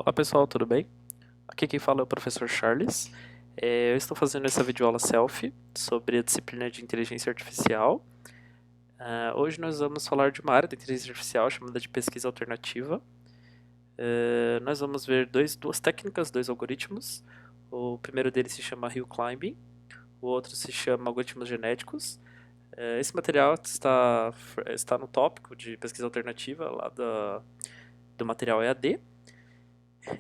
Olá pessoal, tudo bem? Aqui quem fala é o professor Charles. Eu estou fazendo essa videoaula selfie sobre a disciplina de inteligência artificial. Hoje nós vamos falar de uma área da inteligência artificial chamada de pesquisa alternativa. Nós vamos ver duas técnicas, dois algoritmos. O primeiro deles se chama Hill Climbing, o outro se chama algoritmos genéticos. Esse material está no tópico de pesquisa alternativa lá do material EAD.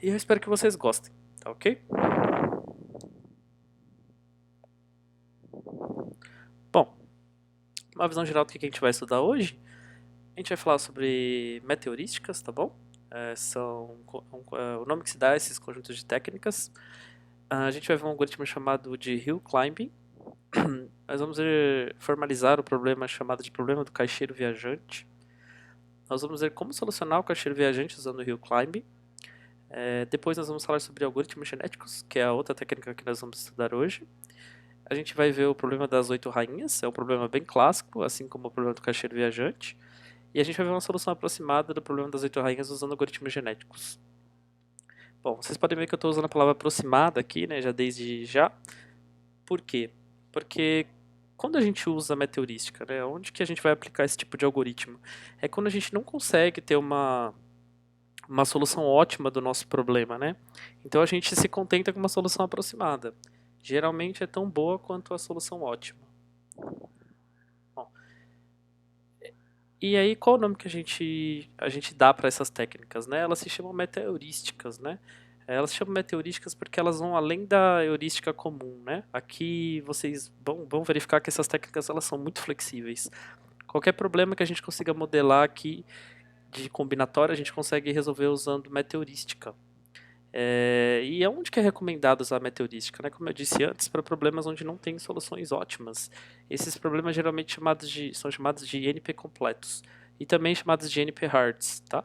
E eu espero que vocês gostem, tá ok? Bom, uma visão geral do que a gente vai estudar hoje, a gente vai falar sobre meteorísticas, tá bom? O nome que se dá a esses conjuntos de técnicas. A gente vai ver um algoritmo chamado de Hill Climbing. Nós vamos formalizar o problema chamado de problema do caixeiro viajante. Nós vamos ver como solucionar o caixeiro viajante usando o Hill Climbing. Depois nós vamos falar sobre algoritmos genéticos, que é a outra técnica que nós vamos estudar hoje. A gente vai ver o problema das 8 rainhas, é um problema bem clássico, assim como o problema do caixeiro viajante. E a gente vai ver uma solução aproximada do problema das 8 rainhas usando algoritmos genéticos. Bom, vocês podem ver que eu estou usando a palavra aproximada aqui, né, já desde já. Por quê? Porque quando a gente usa meteorística, né, onde que a gente vai aplicar esse tipo de algoritmo? É quando a gente não consegue ter uma solução ótima do nosso problema, né? Então a gente se contenta com uma solução aproximada. Geralmente é tão boa quanto a solução ótima. Bom, e aí qual o nome que a gente dá para essas técnicas, né? Elas se chamam meteorísticas, né? Elas se chamam meteorísticas porque elas vão além da heurística comum, né? Aqui vocês vão verificar que essas técnicas elas são muito flexíveis. Qualquer problema que a gente consiga modelar aqui de combinatória, a gente consegue resolver usando meteorística. E onde que é recomendado usar a meteorística? Né? Como eu disse antes, para problemas onde não tem soluções ótimas. Esses problemas geralmente são chamados de NP completos e também chamados de NP hards. Tá?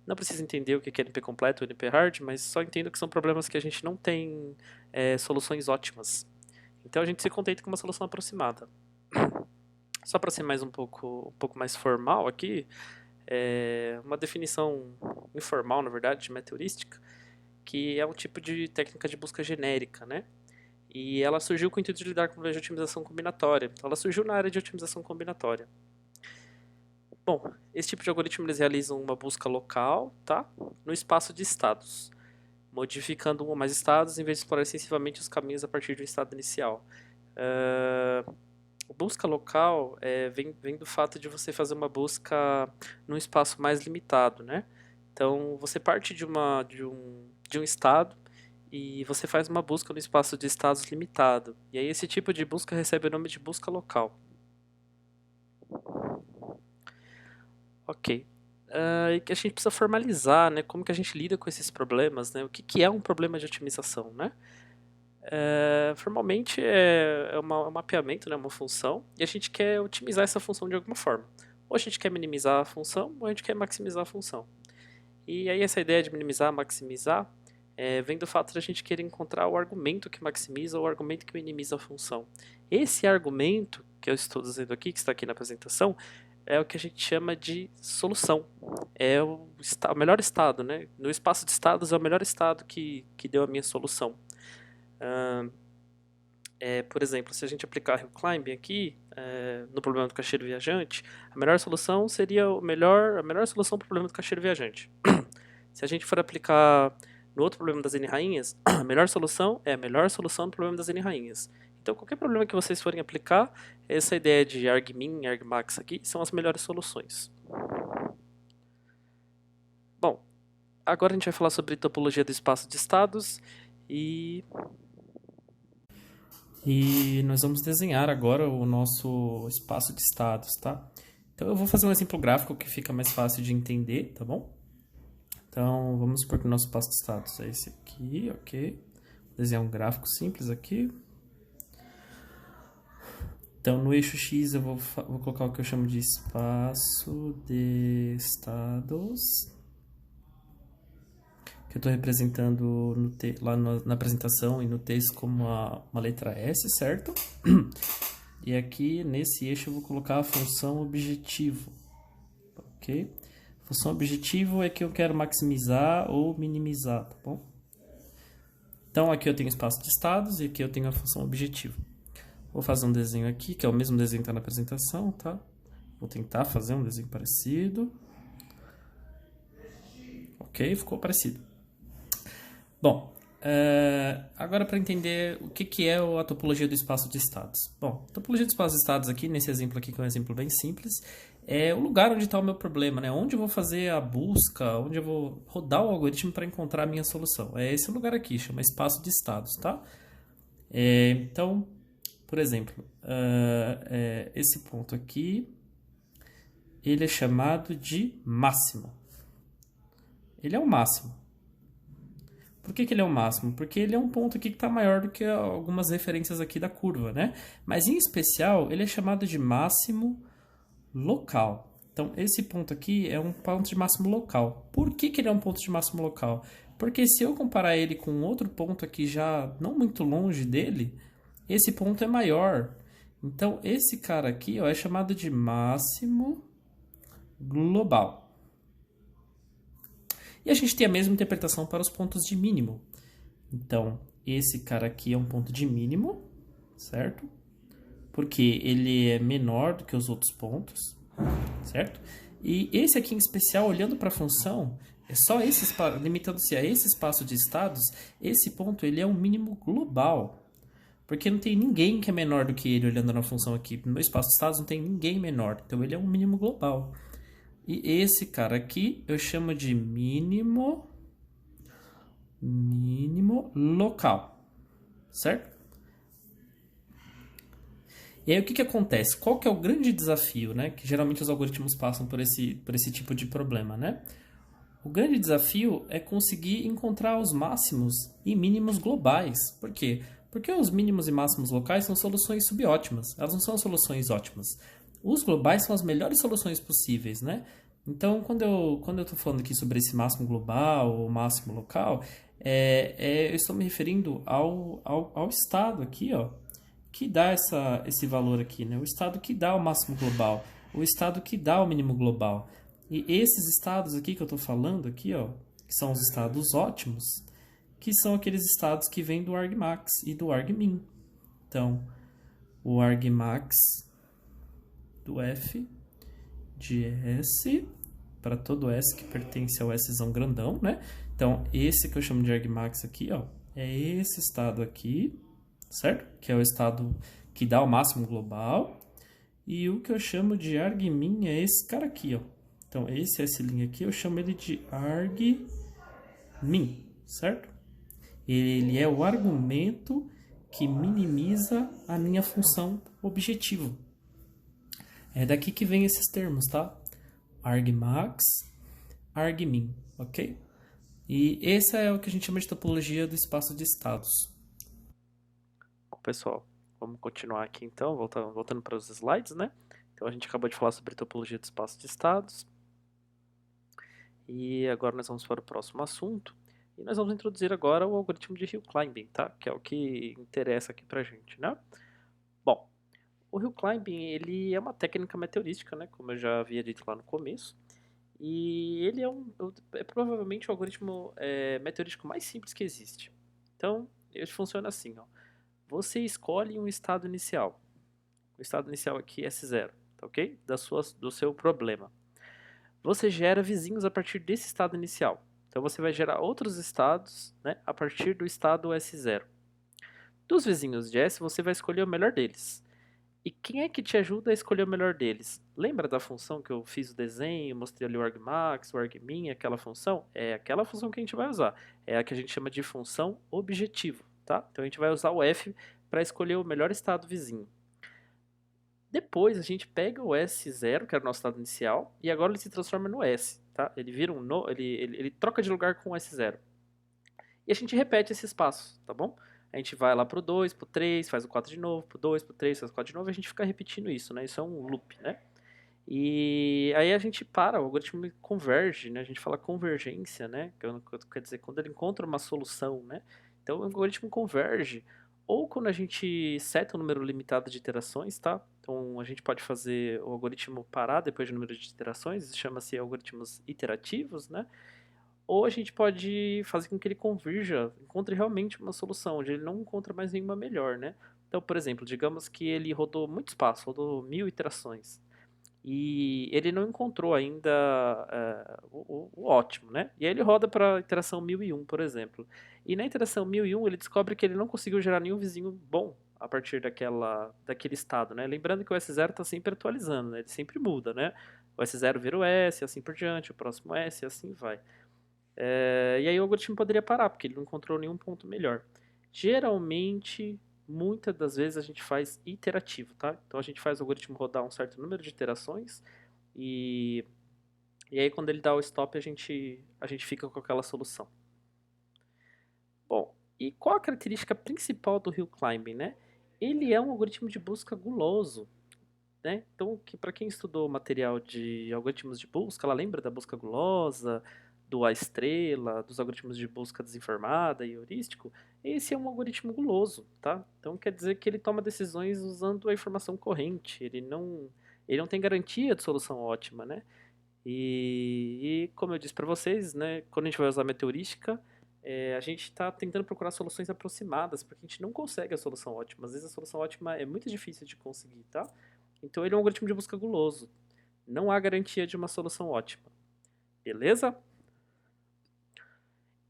Não precisa entender o que é NP completo ou NP hard, mas só entenda que são problemas que a gente não tem soluções ótimas. Então a gente se contenta com uma solução aproximada. Só para ser um pouco mais formal aqui, uma definição informal, na verdade, de meteorística, que é um tipo de técnica de busca genérica, né? E ela surgiu com o intuito de lidar com problemas de otimização combinatória. Então, ela surgiu na área de otimização combinatória. Bom, esse tipo de algoritmo eles realizam uma busca local, tá? No espaço de estados, modificando um ou mais estados em vez de explorar extensivamente os caminhos a partir de um estado inicial. Busca local vem do fato de você fazer uma busca num espaço mais limitado, né? Então, você parte de um estado e você faz uma busca no espaço de estados limitado. E aí esse tipo de busca recebe o nome de busca local. Ok. E que a gente precisa formalizar, né? Como que a gente lida com esses problemas, né? O que é um problema de otimização, né? Formalmente é um mapeamento, né? Uma função, e a gente quer otimizar essa função de alguma forma. Ou a gente quer minimizar a função, ou a gente quer maximizar a função. E aí essa ideia de minimizar, maximizar, vem do fato de a gente querer encontrar o argumento que maximiza ou o argumento que minimiza a função. Esse argumento que eu estou dizendo aqui, que está aqui na apresentação, é o que a gente chama de solução. É o melhor estado, né? No espaço de estados é o melhor estado que deu a minha solução. Por exemplo, se a gente aplicar Hill Climbing aqui, no problema do caixeiro viajante, a melhor solução seria a melhor solução para o problema do caixeiro viajante. Se a gente for aplicar no outro problema das N rainhas, a melhor solução é a melhor solução do problema das N rainhas. Então, qualquer problema que vocês forem aplicar, essa ideia de argmin e argmax aqui são as melhores soluções. Bom, agora a gente vai falar sobre topologia do espaço de estados e nós vamos desenhar agora o nosso espaço de estados, tá? Então eu vou fazer um exemplo gráfico que fica mais fácil de entender, tá bom? Então vamos supor que o nosso espaço de estados é esse aqui, ok? Vou desenhar um gráfico simples aqui. Então no eixo X eu vou colocar o que eu chamo de espaço de estados, que eu estou representando lá na apresentação e no texto como uma letra S, certo? E aqui nesse eixo eu vou colocar a função objetivo, ok? Função objetivo é que eu quero maximizar ou minimizar, tá bom? Então aqui eu tenho espaço de estados e aqui eu tenho a função objetivo. Vou fazer um desenho aqui, que é o mesmo desenho que está na apresentação, tá? Vou tentar fazer um desenho parecido. Ok, ficou parecido. Bom, agora para entender o que é a topologia do espaço de estados. Bom, a topologia do espaço de estados aqui, nesse exemplo aqui, que é um exemplo bem simples, é o lugar onde está o meu problema, né? Onde eu vou fazer a busca, onde eu vou rodar o algoritmo para encontrar a minha solução. É esse lugar aqui, chama espaço de estados, tá? Então, por exemplo, esse ponto aqui, ele é chamado de máximo. Ele é o máximo. Por que ele é o máximo? Porque ele é um ponto aqui que está maior do que algumas referências aqui da curva, né? Mas em especial, ele é chamado de máximo local. Então, esse ponto aqui é um ponto de máximo local. Por que ele é um ponto de máximo local? Porque se eu comparar ele com outro ponto aqui já não muito longe dele, esse ponto é maior. Então, esse cara aqui ó, é chamado de máximo global. E a gente tem a mesma interpretação para os pontos de mínimo. Então, esse cara aqui é um ponto de mínimo, certo? Porque ele é menor do que os outros pontos, certo? E esse aqui em especial, olhando para a função, é só esse espaço, limitando-se a esse espaço de estados, esse ponto ele é um mínimo global. Porque não tem ninguém que é menor do que ele olhando na função aqui. No meu espaço de estados não tem ninguém menor, então ele é um mínimo global. E esse cara aqui eu chamo de mínimo local, certo? E aí o que acontece? Qual que é o grande desafio, né? Que geralmente os algoritmos passam por esse tipo de problema, né? O grande desafio é conseguir encontrar os máximos e mínimos globais. Por quê? Porque os mínimos e máximos locais são soluções subótimas, elas não são soluções ótimas. Os globais são as melhores soluções possíveis, né? Então, quando eu estou falando aqui sobre esse máximo global ou máximo local, eu estou me referindo ao estado aqui, ó, que dá esse valor aqui, né? O estado que dá o máximo global, o estado que dá o mínimo global. E esses estados aqui que eu estou falando aqui, ó, que são os estados ótimos, que são aqueles estados que vêm do argmax e do argmin. Então, o argmax do f de S para todo S que pertence ao Szão grandão, né? Então, esse que eu chamo de argmax aqui, ó, é esse estado aqui, certo? Que é o estado que dá o máximo global. E o que eu chamo de argmin é esse cara aqui, ó. Então, esse S' aqui, eu chamo ele de argmin, certo? Ele é o argumento que minimiza a minha função objetivo. É daqui que vem esses termos, tá? Argmax, argmin, ok? E esse é o que a gente chama de topologia do espaço de estados. Bom, pessoal, vamos continuar aqui então, voltando para os slides, né? Então a gente acabou de falar sobre topologia do espaço de estados. E agora nós vamos para o próximo assunto. E nós vamos introduzir agora o algoritmo de hill climbing, tá? Que é o que interessa aqui pra gente, né? Bom, o hill climbing, ele é uma técnica meteorística, né? Como eu já havia dito lá no começo. E ele é provavelmente o algoritmo meteorístico mais simples que existe. Então, ele funciona assim, ó. Você escolhe um estado inicial. O estado inicial aqui é S0, tá ok? Do seu problema. Você gera vizinhos a partir desse estado inicial. Então você vai gerar outros estados, né, a partir do estado S0. Dos vizinhos de S, você vai escolher o melhor deles. E quem é que te ajuda a escolher o melhor deles? Lembra da função que eu fiz o desenho, mostrei ali o argmax, o argmin, aquela função? É aquela função que a gente vai usar. É a que a gente chama de função objetivo, tá? Então a gente vai usar o F para escolher o melhor estado vizinho. Depois a gente pega o S0, que era o nosso estado inicial, e agora ele se transforma no S, tá? Ele vira ele troca de lugar com o S0. E a gente repete esses passos, tá bom? A gente vai lá pro 2, pro 3, faz o 4 de novo, pro 2, pro 3, faz o 4 de novo, e a gente fica repetindo isso, né? Isso é um loop, né? E aí a gente o algoritmo converge, né? A gente fala convergência, né? Que quer dizer, quando ele encontra uma solução, né? Então o algoritmo converge. Ou quando a gente seta um número limitado de iterações, tá? Então, a gente pode fazer o algoritmo parar depois do número de iterações, isso chama-se algoritmos iterativos, né? Ou a gente pode fazer com que ele convirja, encontre realmente uma solução, onde ele não encontra mais nenhuma melhor, né? Então, por exemplo, digamos que ele rodou muito espaço, rodou 1000 iterações, e ele não encontrou ainda o ótimo, né? E aí ele roda para a iteração 1001, por exemplo. E na iteração 1001 ele descobre que ele não conseguiu gerar nenhum vizinho bom a partir daquele estado, né? Lembrando que o S0 está sempre atualizando, né? Ele sempre muda, né? O S0 vira o S, assim por diante, o próximo S, e assim vai. E aí o algoritmo poderia parar, porque ele não encontrou nenhum ponto melhor. Geralmente, muitas das vezes a gente faz iterativo, tá? Então a gente faz o algoritmo rodar um certo número de iterações e, e aí quando ele dá o stop a gente fica com aquela solução. Bom, e qual a característica principal do Hill Climbing, né? Ele é um algoritmo de busca guloso, né? Então, para quem estudou material de algoritmos de busca, ela lembra da busca gulosa, do A estrela, dos algoritmos de busca desinformada e heurístico. Esse é um algoritmo guloso, tá? Então quer dizer que ele toma decisões usando a informação corrente. Ele não tem garantia de solução ótima, né? E como eu disse para vocês, né? Quando a gente vai usar meteorística, a gente está tentando procurar soluções aproximadas, porque a gente não consegue a solução ótima. Às vezes a solução ótima é muito difícil de conseguir, tá? Então ele é um algoritmo de busca guloso. Não há garantia de uma solução ótima. Beleza?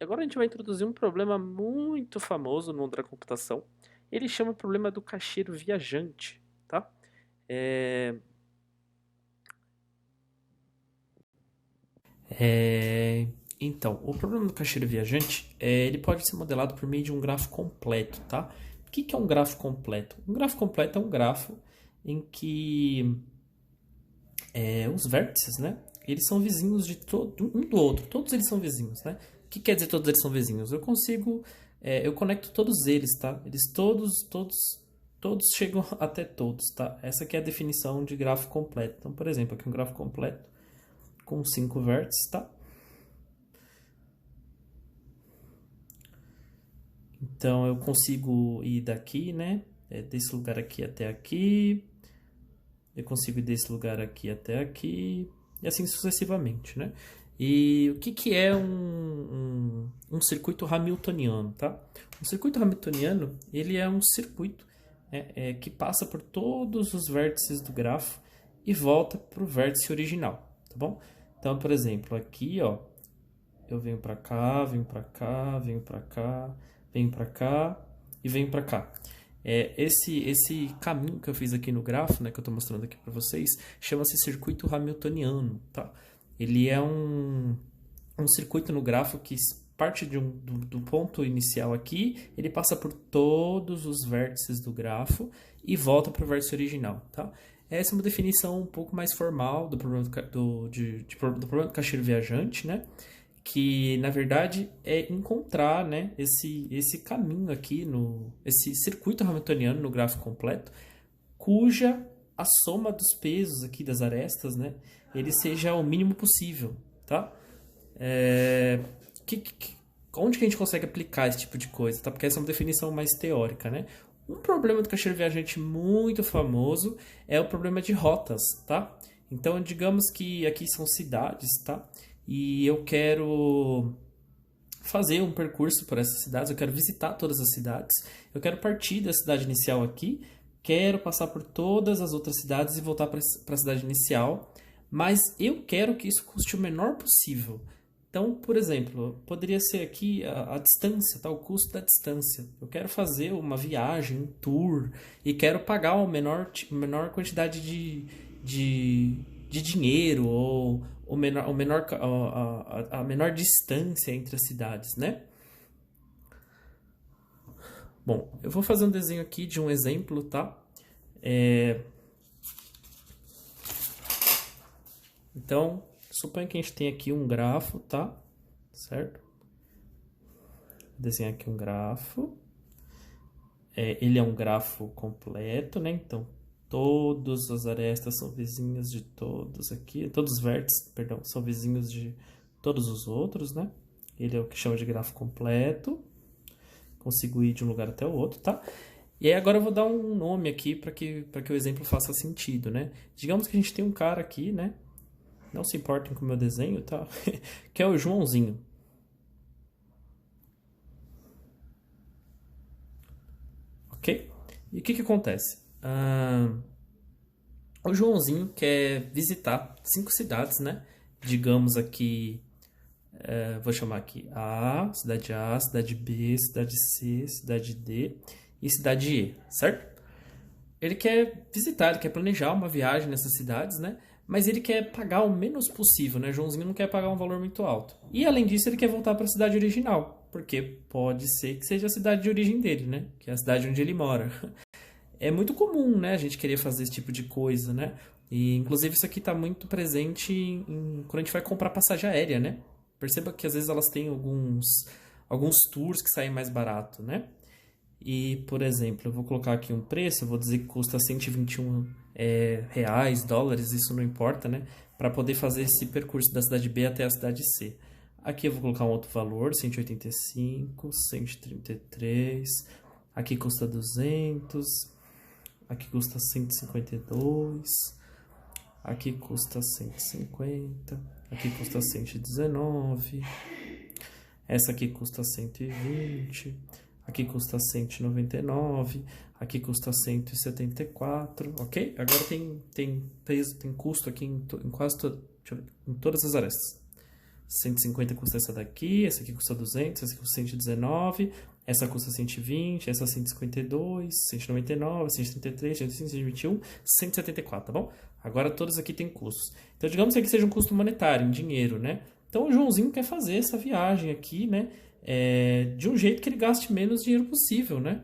Agora a gente vai introduzir um problema muito famoso no mundo da computação. Ele chama o problema do caixeiro viajante, tá? É... Então, o problema do caixeiro viajante ele pode ser modelado por meio de um grafo completo, tá? O que é um grafo completo? Um grafo completo é um grafo em que os vértices, né? Eles são vizinhos de um do outro. Todos eles são vizinhos, né? O que quer dizer todos eles são vizinhos? Eu conecto todos eles, tá? Eles todos chegam até todos, tá? Essa aqui é a definição de grafo completo. Então, por exemplo, aqui um grafo completo com 5 vértices, tá? Então, eu consigo ir daqui, né? Desse lugar aqui até aqui. Eu consigo ir desse lugar aqui até aqui. E assim sucessivamente, né? E o que é um circuito hamiltoniano, tá? Um circuito hamiltoniano, ele é um circuito que passa por todos os vértices do grafo e volta para o vértice original, tá bom? Então, por exemplo, aqui, ó, eu venho para cá, venho para cá, venho para cá, venho para cá e venho para cá. Esse caminho que eu fiz aqui no grafo, né, que eu estou mostrando aqui para vocês, chama-se circuito hamiltoniano, tá? Ele é um circuito no grafo que parte do ponto inicial aqui, ele passa por todos os vértices do grafo e volta para o vértice original, tá? Essa é uma definição um pouco mais formal do problema do problema do caixeiro viajante, né? Que na verdade é encontrar, né, esse caminho aqui esse circuito hamiltoniano no grafo completo, cuja a soma dos pesos aqui das arestas, né, ele seja o mínimo possível, tá? Onde que a gente consegue aplicar esse tipo de coisa, tá? Porque essa é uma definição mais teórica, né? Um problema do caixeiro viajante muito famoso é o problema de rotas, tá? Então, digamos que aqui são cidades, tá? E eu quero fazer um percurso por essas cidades, eu quero visitar todas as cidades, eu quero partir da cidade inicial aqui, quero passar por todas as outras cidades e voltar para a cidade inicial, mas eu quero que isso custe o menor possível. Então, por exemplo, poderia ser aqui a distância, tá? O custo da distância. Eu quero fazer uma viagem, um tour, e quero pagar a menor quantidade de dinheiro ou a menor distância entre as cidades, né? Bom, eu vou fazer um desenho aqui de um exemplo, tá? Então, suponha que a gente tem aqui um grafo, tá? Certo? Vou desenhar aqui um grafo. Ele é um grafo completo, né? Então, todas as arestas são vizinhas de todos aqui. Todos os vértices, perdão, são vizinhos de todos os outros, né? Ele é o que chama de grafo completo. Consigo ir de um lugar até o outro, tá? E aí agora eu vou dar um nome aqui para que o exemplo faça sentido, né? Digamos que a gente tem um cara aqui, né? Não se importem com o meu desenho, tá? Que é o Joãozinho, ok? E o que acontece? O Joãozinho quer visitar 5 cidades, né? Digamos aqui, vou chamar aqui A, cidade B, cidade C, cidade D e cidade E, certo? Ele quer visitar, ele quer planejar uma viagem nessas cidades, né? Mas ele quer pagar o menos possível, né? Joãozinho não quer pagar um valor muito alto. E além disso, ele quer voltar para a cidade original, porque pode ser que seja a cidade de origem dele, né? Que é a cidade onde ele mora. É muito comum, né? A gente querer fazer esse tipo de coisa, né? E inclusive isso aqui está muito presente quando a gente vai comprar passagem aérea, né? Perceba que às vezes elas têm alguns tours que saem mais barato, né? E, por exemplo, eu vou colocar aqui um preço, eu vou dizer que custa 121 reais, dólares, isso não importa, né? Para poder fazer esse percurso da cidade B até a cidade C. Aqui eu vou colocar um outro valor, 185, 133. Aqui custa 200. Aqui custa 152. Aqui custa 150. Aqui custa 119. Essa aqui custa 120. Aqui custa 199, aqui custa 174, ok? Agora tem peso, tem custo aqui em quase em todas as arestas. 150 custa essa daqui, essa aqui custa 200, essa aqui custa 119, essa custa 120, essa 152, 199, 133, 135, 121, 174, tá bom? Agora todas aqui têm custos. Então digamos que aqui seja um custo monetário, em dinheiro, né? Então o Joãozinho quer fazer essa viagem aqui, né? De um jeito que ele gaste menos dinheiro possível, né?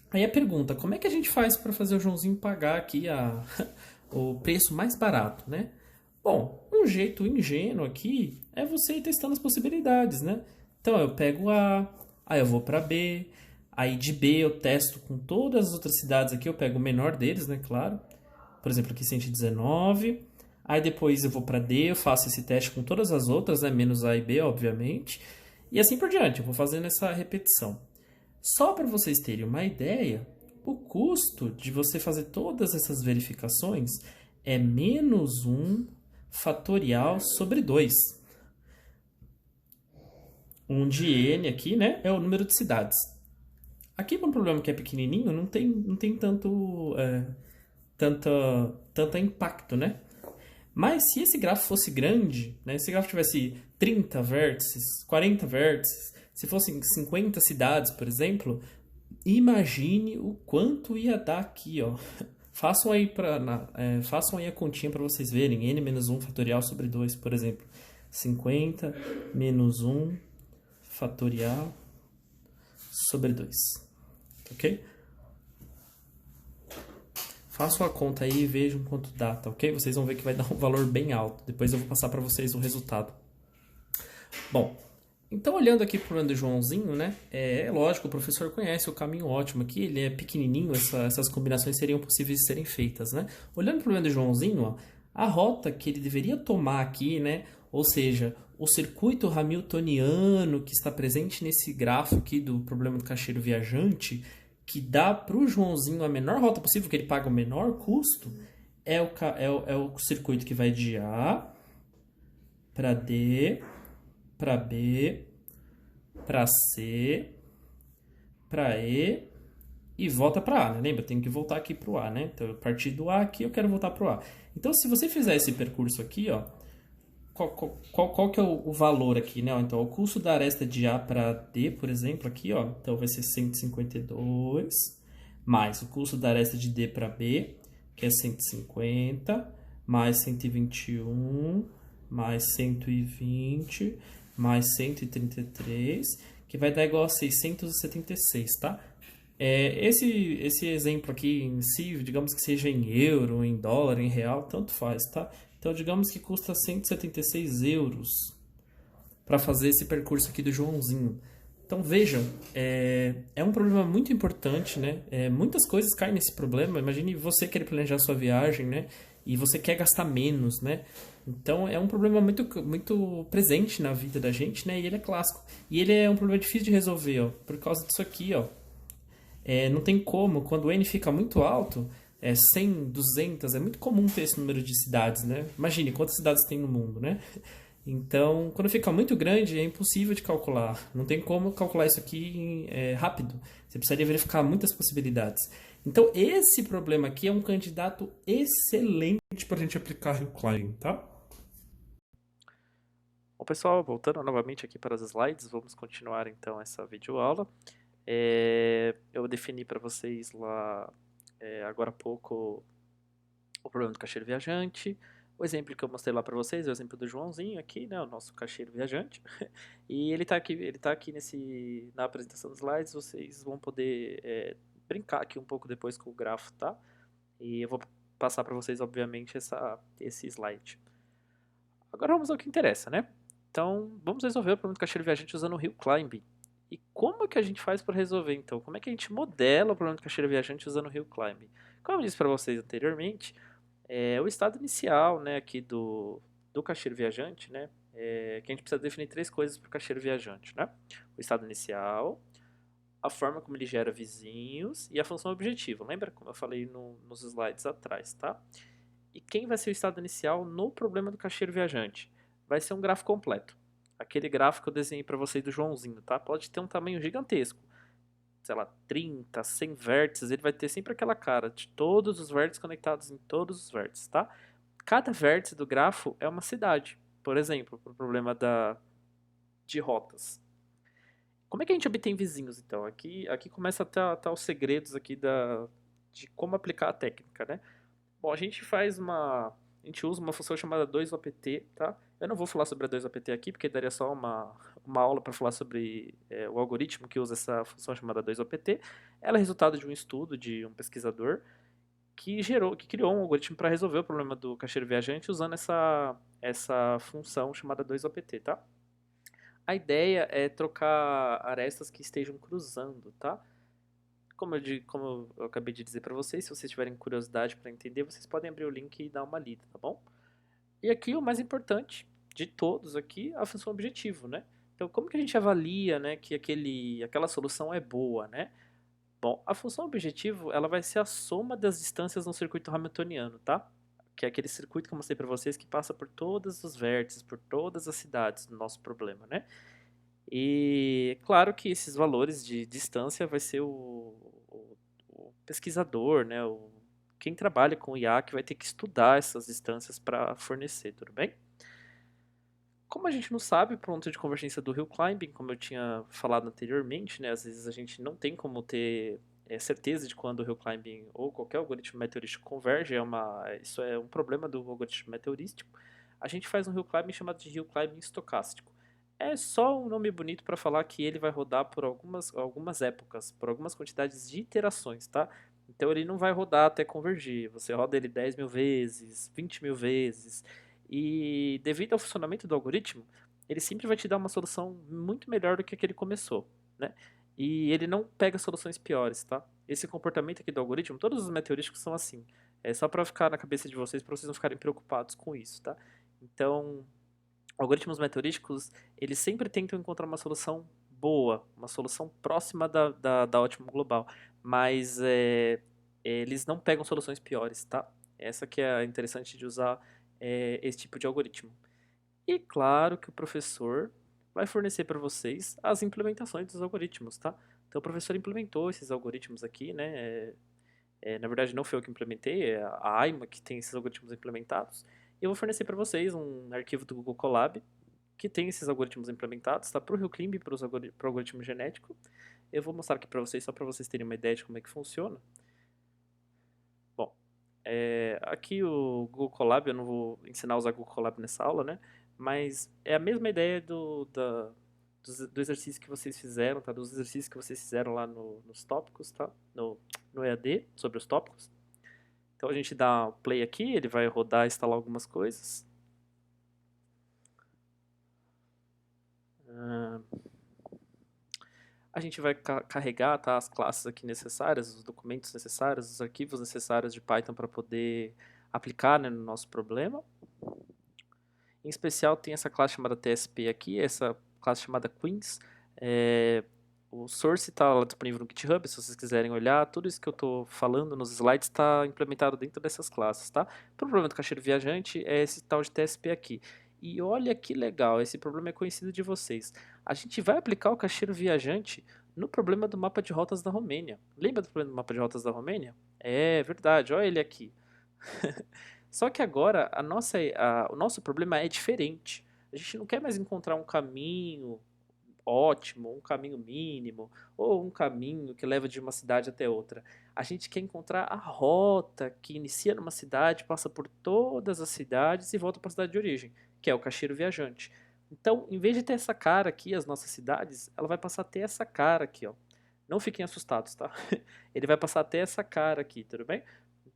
Aí a pergunta, como é que a gente faz para fazer o Joãozinho pagar aqui o preço mais barato, né? Bom, um jeito ingênuo aqui é você ir testando as possibilidades, né? Então eu pego A, aí eu vou para B, aí de B eu testo com todas as outras cidades aqui, eu pego o menor deles, né? Claro. Por exemplo, aqui 119. Aí depois eu vou para D, eu faço esse teste com todas as outras, né? Menos A e B, obviamente. E assim por diante, eu vou fazendo essa repetição. Só para vocês terem uma ideia, o custo de você fazer todas essas verificações é menos 1 fatorial sobre 2. Onde N aqui, né, é o número de cidades. Aqui, para um problema que é pequenininho, não tem tanta impacto, né? Mas se esse grafo fosse grande, né, se esse grafo tivesse 30 vértices, 40 vértices, se fossem 50 cidades, por exemplo, imagine o quanto ia dar aqui, ó. Façam aí a continha para vocês verem. N menos 1 fatorial sobre 2, por exemplo. 50 menos 1 fatorial sobre 2. Ok? Façam a conta aí e vejam quanto dá, tá ok? Vocês vão ver que vai dar um valor bem alto. Depois eu vou passar para vocês o resultado. Bom, então olhando aqui para o problema do Joãozinho, né? É lógico, o professor conhece o caminho ótimo aqui, ele é pequenininho, essas combinações seriam possíveis de serem feitas, né? Olhando para o problema do Joãozinho, ó, a rota que ele deveria tomar aqui, né? Ou seja, o circuito hamiltoniano que está presente nesse grafo aqui do problema do caixeiro viajante, que dá para o Joãozinho a menor rota possível, que ele paga o menor custo, é o circuito que vai de A para D, para B, para C, para E e volta para A, né? Lembra, tem que voltar aqui para o A, né? Então, eu parti do A aqui, eu quero voltar para o A. Então, se você fizer esse percurso aqui, ó, qual que é o valor aqui, né? Então, o custo da aresta de A para D, por exemplo, aqui, ó, então vai ser 152, mais o custo da aresta de D para B, que é 150, mais 121, mais 120, mais 133, que vai dar igual a 676, tá? Esse exemplo aqui em si, digamos que seja em euro, em dólar, em real, tanto faz, tá? Então, digamos que custa 176 euros para fazer esse percurso aqui do Joãozinho. Então, vejam, é um problema muito importante, né? Muitas coisas caem nesse problema. Imagine você querer planejar sua viagem, né? E você quer gastar menos, né? Então, é um problema muito, muito presente na vida da gente, né? E ele é clássico. E ele é um problema difícil de resolver, ó, por causa disso aqui, ó. Não tem como, quando o N fica muito alto, 100, 200, é muito comum ter esse número de cidades, né? Imagine quantas cidades tem no mundo, né? Então, quando fica muito grande, é impossível de calcular. Não tem como calcular isso aqui rápido. Você precisaria verificar muitas possibilidades. Então, esse problema aqui é um candidato excelente para a gente aplicar Hill Climbing, tá? Bom, pessoal, voltando novamente aqui para as slides, vamos continuar então essa videoaula. Eu defini para vocês lá agora há pouco o problema do caixeiro viajante. O exemplo que eu mostrei lá para vocês é o exemplo do Joãozinho aqui, né, o nosso caixeiro viajante. E ele tá aqui na apresentação dos slides, vocês vão poder brincar aqui um pouco depois com o grafo, tá? E eu vou passar para vocês, obviamente, esse slide. Agora vamos ao que interessa, né? Então, vamos resolver o problema do caixeiro viajante usando o Hill Climbing. E como é que a gente faz para resolver, então? Como é que a gente modela o problema do caixeiro viajante usando o Hill Climbing? Como eu disse para vocês anteriormente, o estado inicial, né, aqui do caixeiro viajante, né, que a gente precisa definir três coisas para o caixeiro viajante, né? O estado inicial, a forma como ele gera vizinhos e a função objetivo. Lembra como eu falei nos slides atrás, tá? E quem vai ser o estado inicial no problema do caixeiro viajante? Vai ser um gráfico completo. Aquele gráfico que eu desenhei para vocês do Joãozinho, tá? Pode ter um tamanho gigantesco. Sei lá, 30, 100 vértices, ele vai ter sempre aquela cara de todos os vértices conectados em todos os vértices, tá? Cada vértice do grafo é uma cidade. Por exemplo, para o problema de rotas. Como é que a gente obtém vizinhos, então? Aqui começa a estar os segredos aqui de como aplicar a técnica, né? Bom, a gente usa uma função chamada 2opt, tá? Eu não vou falar sobre a 2opt aqui, porque daria só uma aula para falar sobre o algoritmo que usa essa função chamada 2opt. Ela é resultado de um estudo de um pesquisador que criou um algoritmo para resolver o problema do caixeiro viajante usando essa função chamada 2opt, tá? A ideia é trocar arestas que estejam cruzando, tá? Como eu acabei de dizer para vocês, se vocês tiverem curiosidade para entender, vocês podem abrir o link e dar uma lida, tá bom? E aqui o mais importante de todos aqui, a função objetivo, né? Então, como que a gente avalia, né, que aquela solução é boa, né? Bom, a função objetivo, ela vai ser a soma das distâncias no circuito hamiltoniano, tá? Que é aquele circuito que eu mostrei para vocês que passa por todos os vértices, por todas as cidades do nosso problema, né? E claro que esses valores de distância vai ser o pesquisador, né, quem trabalha com IA que vai ter que estudar essas distâncias para fornecer, tudo bem? Como a gente não sabe o ponto de convergência do Hill Climbing, como eu tinha falado anteriormente, né, às vezes a gente não tem como ter certeza de quando o Hill Climbing ou qualquer algoritmo meteorístico converge, isso é um problema do algoritmo meteorístico. A gente faz um Hill Climbing chamado de Hill Climbing estocástico. É só um nome bonito para falar que ele vai rodar por algumas épocas, por algumas quantidades de iterações, tá? Então ele não vai rodar até convergir. Você roda ele 10 mil vezes, 20 mil vezes. E devido ao funcionamento do algoritmo, ele sempre vai te dar uma solução muito melhor do que a que ele começou, né? E ele não pega soluções piores, tá? Esse comportamento aqui do algoritmo, todos os meteorísticos são assim. É só para ficar na cabeça de vocês, para vocês não ficarem preocupados com isso, tá? Então, algoritmos meteorísticos, eles sempre tentam encontrar uma solução boa, uma solução próxima da ótima global, mas eles não pegam soluções piores, tá? Essa que é a interessante de usar esse tipo de algoritmo. E claro que o professor vai fornecer para vocês as implementações dos algoritmos, tá? Então o professor implementou esses algoritmos aqui, né? Na verdade não foi eu que implementei, é a AIMA que tem esses algoritmos implementados. E eu vou fornecer para vocês um arquivo do Google Colab que tem esses algoritmos implementados, tá? Para o RioClimb e para o algoritmo genético. Eu vou mostrar aqui para vocês, só para vocês terem uma ideia de como é que funciona. Bom, aqui o Google Colab, eu não vou ensinar a usar o Google Colab nessa aula, né? Mas é a mesma ideia do exercício que vocês fizeram, tá? Dos exercícios que vocês fizeram lá nos tópicos, tá? No EAD, sobre os tópicos. Então a gente dá um play aqui, ele vai rodar e instalar algumas coisas. A gente vai carregar, tá, as classes aqui necessárias, os documentos necessários, os arquivos necessários de Python para poder aplicar, né, no nosso problema. Em especial tem essa classe chamada TSP aqui, essa classe chamada Queens. O source está lá disponível no GitHub, se vocês quiserem olhar. Tudo isso que eu estou falando nos slides está implementado dentro dessas classes, tá? O problema do caixeiro viajante é esse tal de TSP aqui. E olha que legal, esse problema é conhecido de vocês. A gente vai aplicar o caixeiro viajante no problema do mapa de rotas da Romênia. Lembra do problema do mapa de rotas da Romênia? É verdade, olha ele aqui. Só que agora o nosso problema é diferente. A gente não quer mais encontrar um caminho ótimo, um caminho mínimo, ou um caminho que leva de uma cidade até outra. A gente quer encontrar a rota que inicia numa cidade, passa por todas as cidades e volta para a cidade de origem, que é o caixeiro viajante. Então, em vez de ter essa cara aqui, as nossas cidades, ela vai passar a ter essa cara aqui, ó. Não fiquem assustados, tá? Ele vai passar a ter essa cara aqui, tudo bem?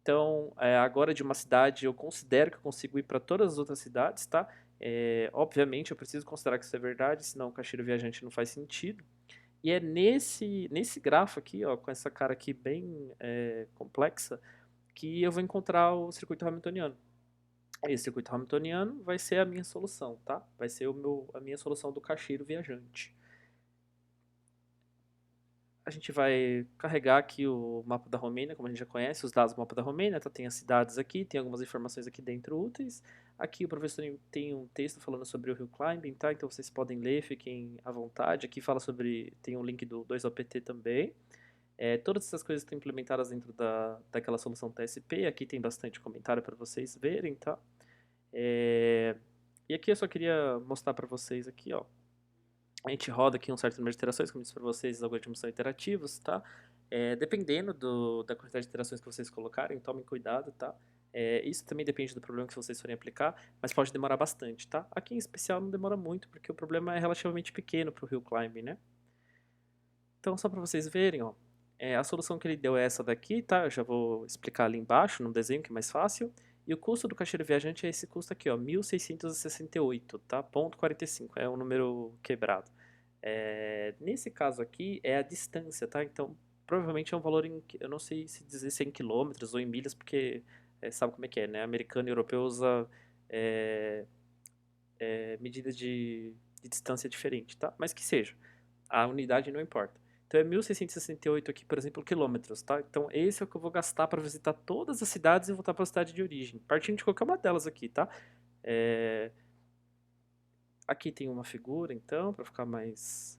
Então, agora de uma cidade, eu considero que eu consigo ir para todas as outras cidades, tá? Obviamente, eu preciso considerar que isso é verdade, senão o caixeiro viajante não faz sentido. E é nesse grafo aqui, ó, com essa cara aqui bem complexa, que eu vou encontrar o circuito hamiltoniano. Esse circuito hamiltoniano vai ser a minha solução, tá? Vai ser a minha solução do caixeiro viajante. A gente vai carregar aqui o mapa da Romênia, como a gente já conhece, os dados do mapa da Romênia, tá? Tem as cidades aqui, tem algumas informações aqui dentro úteis. Aqui o professor tem um texto falando sobre o Hill Climbing, tá? Então vocês podem ler, fiquem à vontade. Aqui fala sobre, tem um link do 2OPT também. Todas essas coisas estão implementadas dentro daquela solução TSP. Aqui tem bastante comentário para vocês verem, tá? E aqui eu só queria mostrar para vocês aqui, ó. A gente roda aqui um certo número de iterações, como eu disse para vocês, os algoritmos são iterativos, tá? Dependendo da quantidade de iterações que vocês colocarem, tomem cuidado, tá? Isso também depende do problema que vocês forem aplicar, mas pode demorar bastante, tá? Aqui em especial não demora muito, porque o problema é relativamente pequeno para o Hill Climbing, né? Então, só para vocês verem, ó, a solução que ele deu é essa daqui, tá? Eu já vou explicar ali embaixo, no desenho, que é mais fácil. E o custo do caixeiro viajante é esse custo aqui, ó, 1.668, tá? Ponto 45, é um número quebrado. Nesse caso aqui é a distância, tá? Então, provavelmente é um valor em, eu não sei se dizer se é em quilômetros ou em milhas, porque sabe como é que é, né? Americano e europeu usa medidas de distância diferente, tá? Mas que seja, a unidade não importa. Então é 1.668 aqui, por exemplo, quilômetros, tá? Então esse é o que eu vou gastar para visitar todas as cidades e voltar para a cidade de origem, partindo de qualquer uma delas aqui, tá? Aqui tem uma figura, então, para ficar mais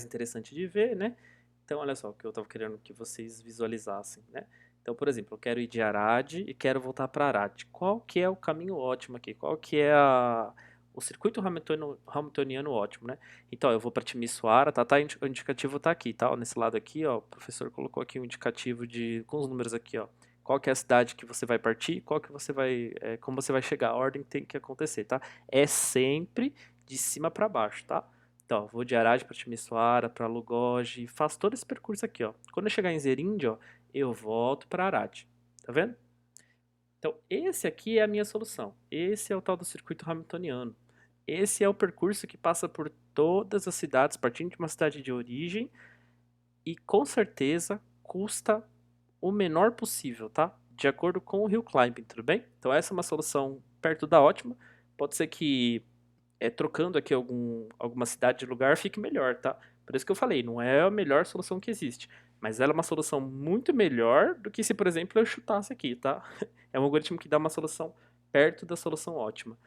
interessante de ver, né? Então, olha só, o que eu estava querendo que vocês visualizassem, né? Então, por exemplo, eu quero ir de Arad e quero voltar para Arad. Qual que é o caminho ótimo aqui? Qual que é o circuito hamiltoniano ótimo, né? Então, eu vou para Timisoara, tá? O indicativo tá aqui, tá? Ó, nesse lado aqui, ó, o professor colocou aqui um indicativo com os números aqui, ó. Qual que é a cidade que você vai partir, qual que você vai, como você vai chegar, a ordem tem que acontecer, tá? É sempre de cima para baixo, tá? Então, vou de Arad para Timisoara, para Lugoji, faço todo esse percurso aqui, ó. Quando eu chegar em Zerinde, ó, eu volto para Arad. Tá vendo? Então, esse aqui é a minha solução. Esse é o tal do circuito hamiltoniano. Esse é o percurso que passa por todas as cidades, partindo de uma cidade de origem, e com certeza custa o menor possível, tá? De acordo com o Hill Climbing, tudo bem? Então, essa é uma solução perto da ótima. Pode ser que trocando aqui alguma cidade de lugar fique melhor, tá? Por isso que eu falei, não é a melhor solução que existe, mas ela é uma solução muito melhor do que se, por exemplo, eu chutasse aqui, tá? É um algoritmo que dá uma solução perto da solução ótima.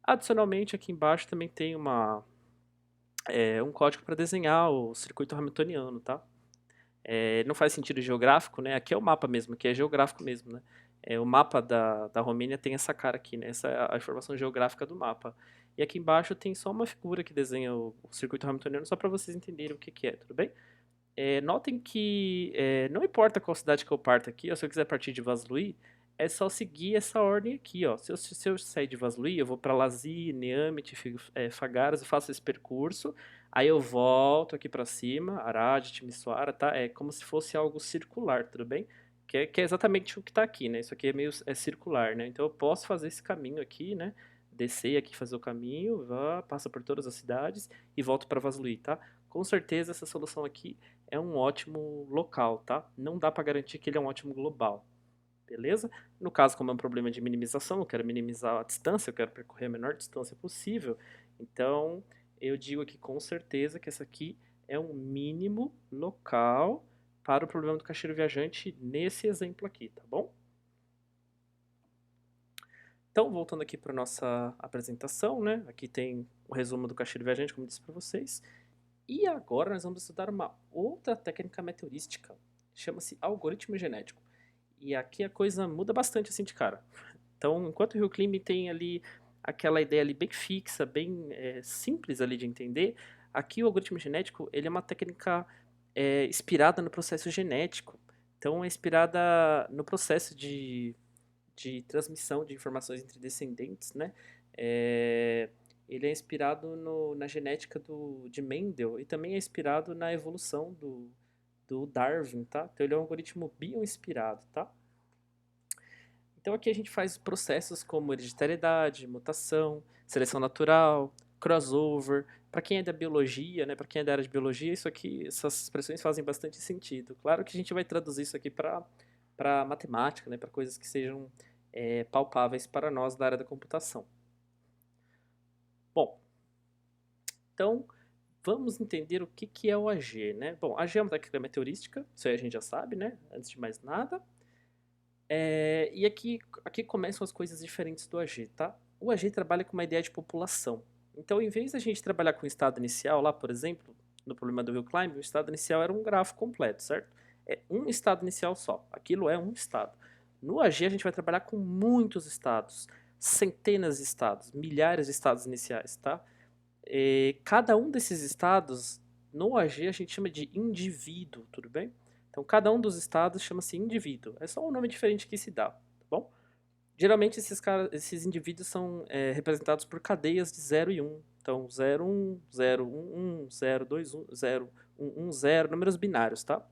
Adicionalmente, aqui embaixo também tem um código para desenhar o circuito hamiltoniano, tá? Não faz sentido geográfico, né? Aqui é o mapa mesmo, aqui é geográfico mesmo, né? O mapa da Romênia tem essa cara aqui, né? Essa é a informação geográfica do mapa. E aqui embaixo tem só uma figura que desenha o circuito hamiltoniano, só para vocês entenderem o que é, tudo bem? Notem que não importa qual cidade que eu parto aqui, ou se eu quiser partir de Vaslui, é só seguir essa ordem aqui, ó. Se eu sair de Vaslui, eu vou para Lazi, Neamit, Fagaras, eu faço esse percurso, aí eu volto aqui para cima, Arad, Timisoara, tá? É como se fosse algo circular, tudo bem? Que é exatamente o que está aqui, né? Isso aqui é circular, né? Então eu posso fazer esse caminho aqui, né? Descer aqui, fazer o caminho, passa por todas as cidades e volto para Vaslui, tá? Com certeza essa solução aqui é um ótimo local, tá? Não dá para garantir que ele é um ótimo global, beleza? No caso, como é um problema de minimização, eu quero minimizar a distância, eu quero percorrer a menor distância possível, então eu digo aqui com certeza que essa aqui é um mínimo local para o problema do caixeiro viajante nesse exemplo aqui, tá bom? Então, voltando aqui para nossa apresentação, né? Aqui tem o resumo do caixeiro viajante, como eu disse para vocês. E agora nós vamos estudar uma outra técnica meteorística, chama-se algoritmo genético. E aqui a coisa muda bastante assim de cara. Então, enquanto o Hill Climb tem ali aquela ideia ali bem fixa, bem simples ali de entender, aqui o algoritmo genético ele é uma técnica inspirada no processo genético. Então, é inspirada no processo de transmissão de informações entre descendentes, né? Ele é inspirado na genética de Mendel e também é inspirado na evolução do Darwin, tá? Então ele é um algoritmo bioinspirado, tá? Então aqui a gente faz processos como hereditariedade, mutação, seleção natural, crossover. Para quem é da biologia, né? Para quem é da área de biologia, isso aqui, essas expressões fazem bastante sentido. Claro que a gente vai traduzir isso aqui para matemática, né? Para coisas que sejam palpáveis para nós da área da computação. Bom, então vamos entender o que é o AG, né? Bom, AG é uma técnica meteorística, isso aí a gente já sabe, né? Antes de mais nada. E aqui começam as coisas diferentes do AG, tá? O AG trabalha com uma ideia de população. Então, em vez da gente trabalhar com o estado inicial, lá, por exemplo, no problema do Hill Climb, o estado inicial era um grafo completo, certo? É um estado inicial só. Aquilo é um estado. No AG, a gente vai trabalhar com muitos estados, centenas de estados, milhares de estados iniciais, tá? Cada um desses estados, no AG, a gente chama de indivíduo, tudo bem? Então, cada um dos estados chama-se indivíduo. É só um nome diferente que se dá, tá bom? Geralmente, esses indivíduos são representados por cadeias de 0 e 1. Então, 0, 1, 0, 1, 1, 0, 2, 1, 0, 1, 1, 0, números binários, tá?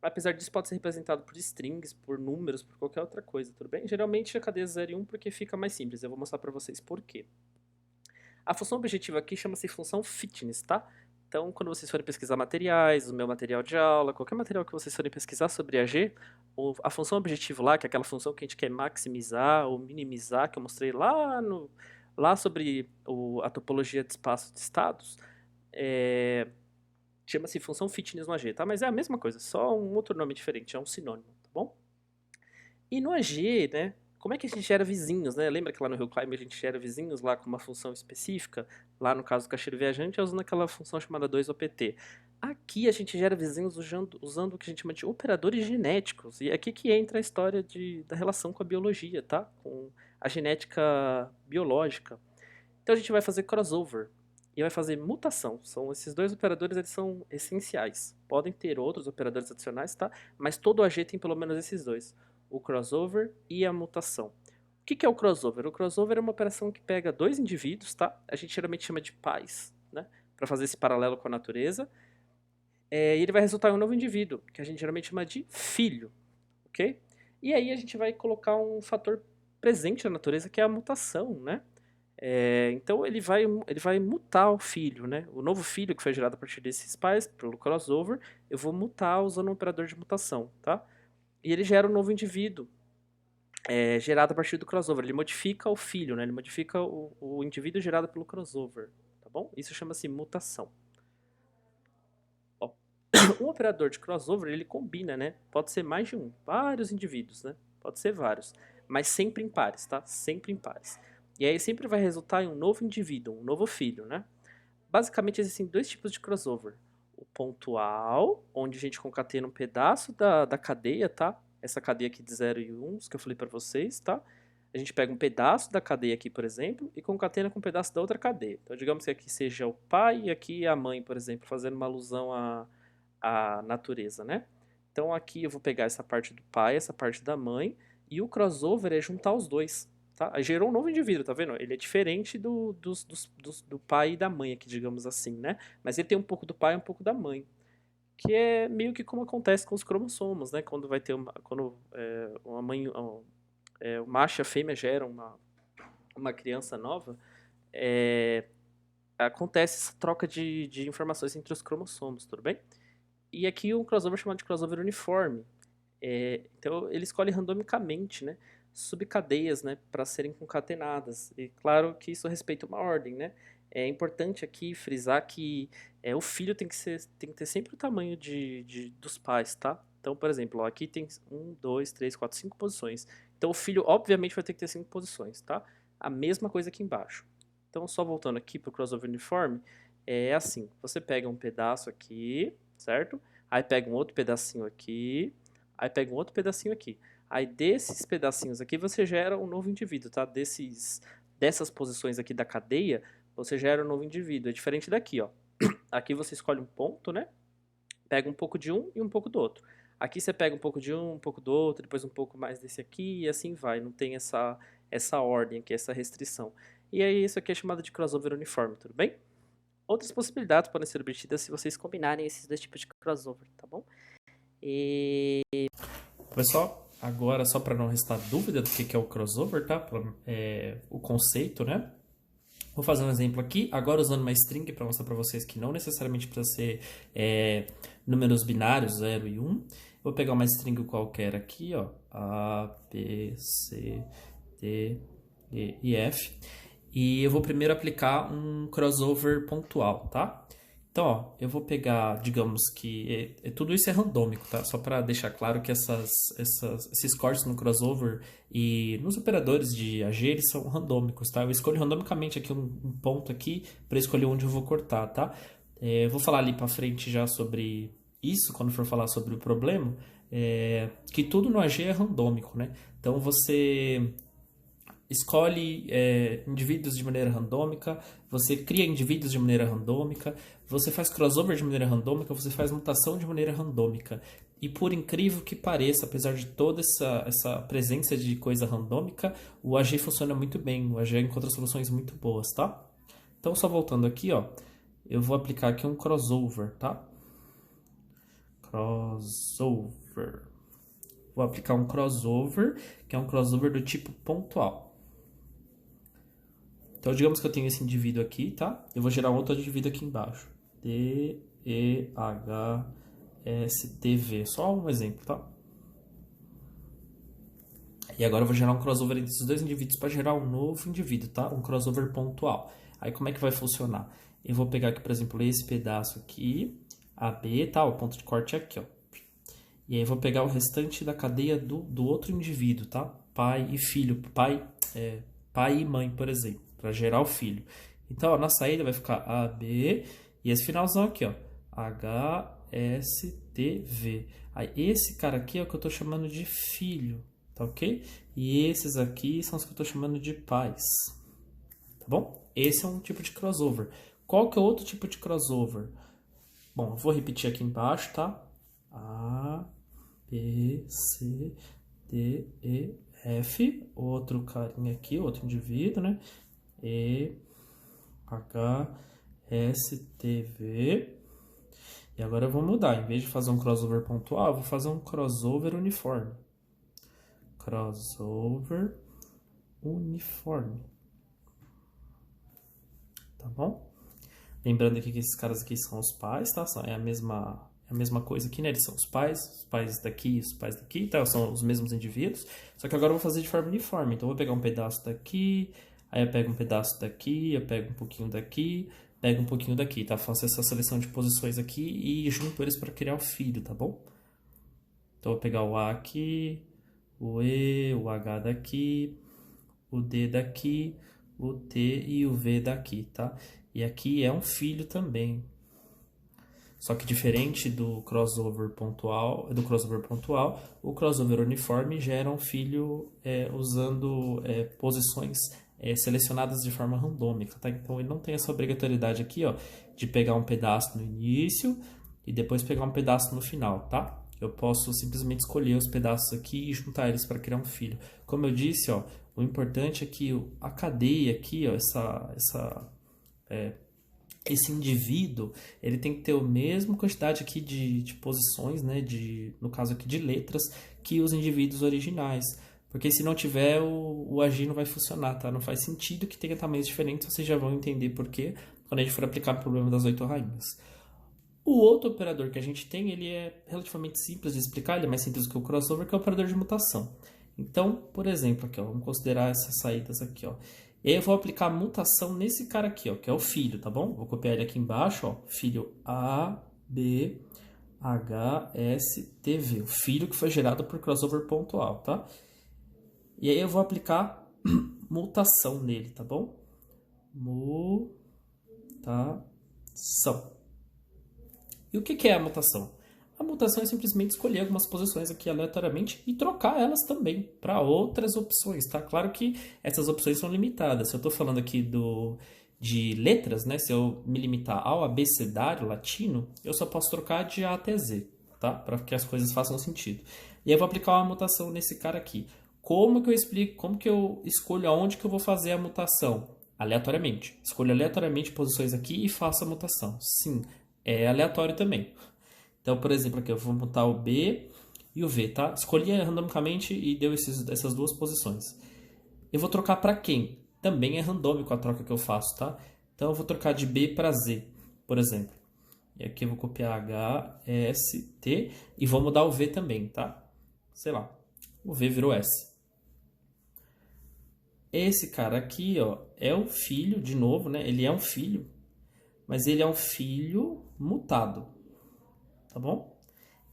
Apesar disso, pode ser representado por strings, por números, por qualquer outra coisa, tudo bem? Geralmente, a cadeia 0 e 1 porque fica mais simples. Eu vou mostrar para vocês por quê. A função objetiva aqui chama-se função fitness, tá? Então, quando vocês forem pesquisar materiais, o meu material de aula, qualquer material que vocês forem pesquisar sobre AG, a função objetivo lá, que é aquela função que a gente quer maximizar ou minimizar, que eu mostrei lá sobre a topologia de espaço de estados, chama-se função fitness no AG, tá? Mas é a mesma coisa, só um outro nome diferente, é um sinônimo, tá bom? E no AG, né, como é que a gente gera vizinhos, né? Lembra que lá no Hill Climb a gente gera vizinhos lá com uma função específica? Lá no caso do caixeiro viajante é usando aquela função chamada 2OPT. Aqui a gente gera vizinhos usando o que a gente chama de operadores genéticos. E é aqui que entra a história da relação com a biologia, tá? Com a genética biológica. Então a gente vai fazer crossover e vai fazer mutação. Esses dois operadores, eles são essenciais. Podem ter outros operadores adicionais, tá? Mas todo AG tem pelo menos esses dois. O crossover e a mutação. O que é o crossover? O crossover é uma operação que pega dois indivíduos, tá? A gente geralmente chama de pais, né? Para fazer esse paralelo com a natureza. E ele vai resultar em um novo indivíduo, que a gente geralmente chama de filho, ok? E aí a gente vai colocar um fator presente na natureza, que é a mutação, né? Então ele vai mutar o filho, né? O novo filho que foi gerado a partir desses pais, pelo crossover, eu vou mutar usando um operador de mutação, tá? E ele gera um novo indivíduo, gerado a partir do crossover. Ele modifica o filho, né? Ele modifica o indivíduo gerado pelo crossover, tá bom? Isso chama-se mutação. Ó, um operador de crossover, ele combina, né? Pode ser mais de um, vários indivíduos, né? Pode ser vários, mas sempre em pares, tá? Sempre em pares. E aí sempre vai resultar em um novo indivíduo, um novo filho, né? Basicamente existem dois tipos de crossover. O pontual, onde a gente concatena um pedaço da cadeia, tá? Essa cadeia aqui de 0 e 1, que eu falei para vocês, tá? A gente pega um pedaço da cadeia aqui, por exemplo, e concatena com um pedaço da outra cadeia. Então, digamos que aqui seja o pai e aqui a mãe, por exemplo, fazendo uma alusão à natureza, né? Então, aqui eu vou pegar essa parte do pai, essa parte da mãe, e o crossover é juntar os dois. Tá? Aí gerou um novo indivíduo, tá vendo? Ele é diferente do pai e da mãe aqui, digamos assim, né? Mas ele tem um pouco do pai e um pouco da mãe. Que é meio que como acontece com os cromossomos, né? Quando vai ter uma mãe, o macho e a fêmea geram uma criança nova, acontece essa troca de informações entre os cromossomos, tudo bem? E aqui um crossover chamado de crossover uniforme. Então ele escolhe randomicamente, né? Subcadeias, né, para serem concatenadas. E claro que isso respeita uma ordem, né? é importante aqui frisar que o filho tem que ter sempre o tamanho dos pais, tá? Então, por exemplo, ó, aqui tem um, dois, três, quatro, cinco posições. Então, o filho, obviamente, vai ter que ter cinco posições, tá? A mesma coisa aqui embaixo. Então, só voltando aqui para o crossover uniforme, é assim: você pega um pedaço aqui, certo? Aí pega um outro pedacinho aqui, aí pega um outro pedacinho aqui. Aí desses pedacinhos aqui você gera um novo indivíduo, tá? Dessas posições aqui da cadeia, você gera um novo indivíduo. É diferente daqui, ó. Aqui você escolhe um ponto, né? Pega um pouco de um e um pouco do outro. Aqui você pega um pouco de um pouco do outro, depois um pouco mais desse aqui e assim vai. Não tem essa ordem aqui, essa restrição. E aí isso aqui é chamado de crossover uniforme, tudo bem? Outras possibilidades podem ser obtidas se vocês combinarem esses dois tipos de crossover, tá bom? E Pessoal, agora só para não restar dúvida do que é o crossover, tá? O conceito, né? Vou fazer um exemplo aqui, agora usando uma string para mostrar para vocês que não necessariamente precisa ser números binários, 0 e 1. Vou pegar uma string qualquer aqui, ó, A, B, C, D, E e F. E eu vou primeiro aplicar um crossover pontual, tá? Então, ó, eu vou pegar, digamos que tudo isso é randômico, tá? Só para deixar claro que esses cortes no crossover e nos operadores de AG, eles são randômicos, tá? Eu escolho randomicamente aqui um ponto aqui para escolher onde eu vou cortar, tá? Eu vou falar ali para frente já sobre isso, quando for falar sobre o problema, que tudo no AG é randômico, né? Então, você escolhe indivíduos de maneira randômica, você cria indivíduos de maneira randômica, você faz crossover de maneira randômica, você faz mutação de maneira randômica. E por incrível que pareça, apesar de toda essa presença de coisa randômica, o AG funciona muito bem, o AG encontra soluções muito boas, tá? Então, só voltando aqui, ó, eu vou aplicar aqui um crossover, tá? Crossover. Vou aplicar um crossover, que é um crossover do tipo pontual. Então, digamos que eu tenho esse indivíduo aqui, tá? Eu vou gerar um outro indivíduo aqui embaixo. D, E, H, S, T, V. Só um exemplo, tá? E agora eu vou gerar um crossover entre esses dois indivíduos para gerar um novo indivíduo, tá? Um crossover pontual. Aí, como é que vai funcionar? Eu vou pegar aqui, por exemplo, esse pedaço aqui, AB, tá? O ponto de corte é aqui, ó. E aí eu vou pegar o restante da cadeia do outro indivíduo, tá? Pai e filho. Pai e mãe, por exemplo, para gerar o filho. Então, ó, na saída vai ficar A, B, e esse finalzão aqui, ó, H, S, T, V. Aí, esse cara aqui é o que eu estou chamando de filho, tá ok? E esses aqui são os que eu estou chamando de pais, tá bom? Esse é um tipo de crossover. Qual que é outro tipo de crossover? Bom, eu vou repetir aqui embaixo, tá? A, B, C, D, E, F, outro carinha aqui, outro indivíduo, né? E, H, S, T, V. E agora eu vou mudar. Em vez de fazer um crossover pontual, eu vou fazer um crossover uniforme. Crossover uniforme. Tá bom? Lembrando aqui que esses caras aqui são os pais, tá? É a mesma coisa aqui, né? Eles são os pais daqui e os pais daqui, tá? São os mesmos indivíduos. Só que agora eu vou fazer de forma uniforme. Então eu vou pegar um pedaço daqui, aí eu pego um pedaço daqui, eu pego um pouquinho daqui, pego um pouquinho daqui, tá? Faço essa seleção de posições aqui e junto eles para criar o filho, tá bom? Então eu vou pegar o A aqui, o E, o H daqui, o D daqui, o T e o V daqui, tá? E aqui é um filho também. Só que diferente do crossover pontual, o crossover uniforme gera um filho usando posições selecionadas de forma randômica, tá? Então ele não tem essa obrigatoriedade aqui, ó, de pegar um pedaço no início e depois pegar um pedaço no final, tá? Eu posso simplesmente escolher os pedaços aqui e juntar eles para criar um filho. Como eu disse, ó, o importante é que a cadeia aqui, ó, esse indivíduo, ele tem que ter a mesma quantidade aqui de posições, né, no caso aqui de letras, que os indivíduos originais. Porque se não tiver, o agir não vai funcionar, tá? Não faz sentido que tenha tamanhos diferentes, vocês já vão entender por quê quando a gente for aplicar o problema das 8 rainhas. O outro operador que a gente tem, ele é relativamente simples de explicar, ele é mais simples que o crossover, que é o operador de mutação. Então, por exemplo, aqui, ó, vamos considerar essas saídas aqui, ó. E aí eu vou aplicar a mutação nesse cara aqui, ó, que é o filho, tá bom? Vou copiar ele aqui embaixo, ó, filho A, B, H, S, T, V. O filho que foi gerado por crossover pontual, tá? E aí eu vou aplicar mutação nele, tá bom? Mutação. E o que é a mutação? A mutação é simplesmente escolher algumas posições aqui aleatoriamente e trocar elas também para outras opções, tá? Claro que essas opções são limitadas. Se eu estou falando aqui de letras, né? Se eu me limitar ao abecedário latino, eu só posso trocar de A até Z, tá? Para que as coisas façam sentido. E aí eu vou aplicar uma mutação nesse cara aqui. Como que eu explico? Como que eu escolho aonde que eu vou fazer a mutação? Aleatoriamente. Escolho aleatoriamente posições aqui e faço a mutação. Sim, é aleatório também. Então, por exemplo, aqui eu vou mutar o B e o V, tá? Escolhi randomicamente e deu essas duas posições. Eu vou trocar para quem? Também é randômico a troca que eu faço, tá? Então, eu vou trocar de B para Z, por exemplo. E aqui eu vou copiar H, S, T e vou mudar o V também, tá? Sei lá, o V virou S. Esse cara aqui, ó, é o filho, de novo, né? Ele é um filho, mas ele é um filho mutado, tá bom?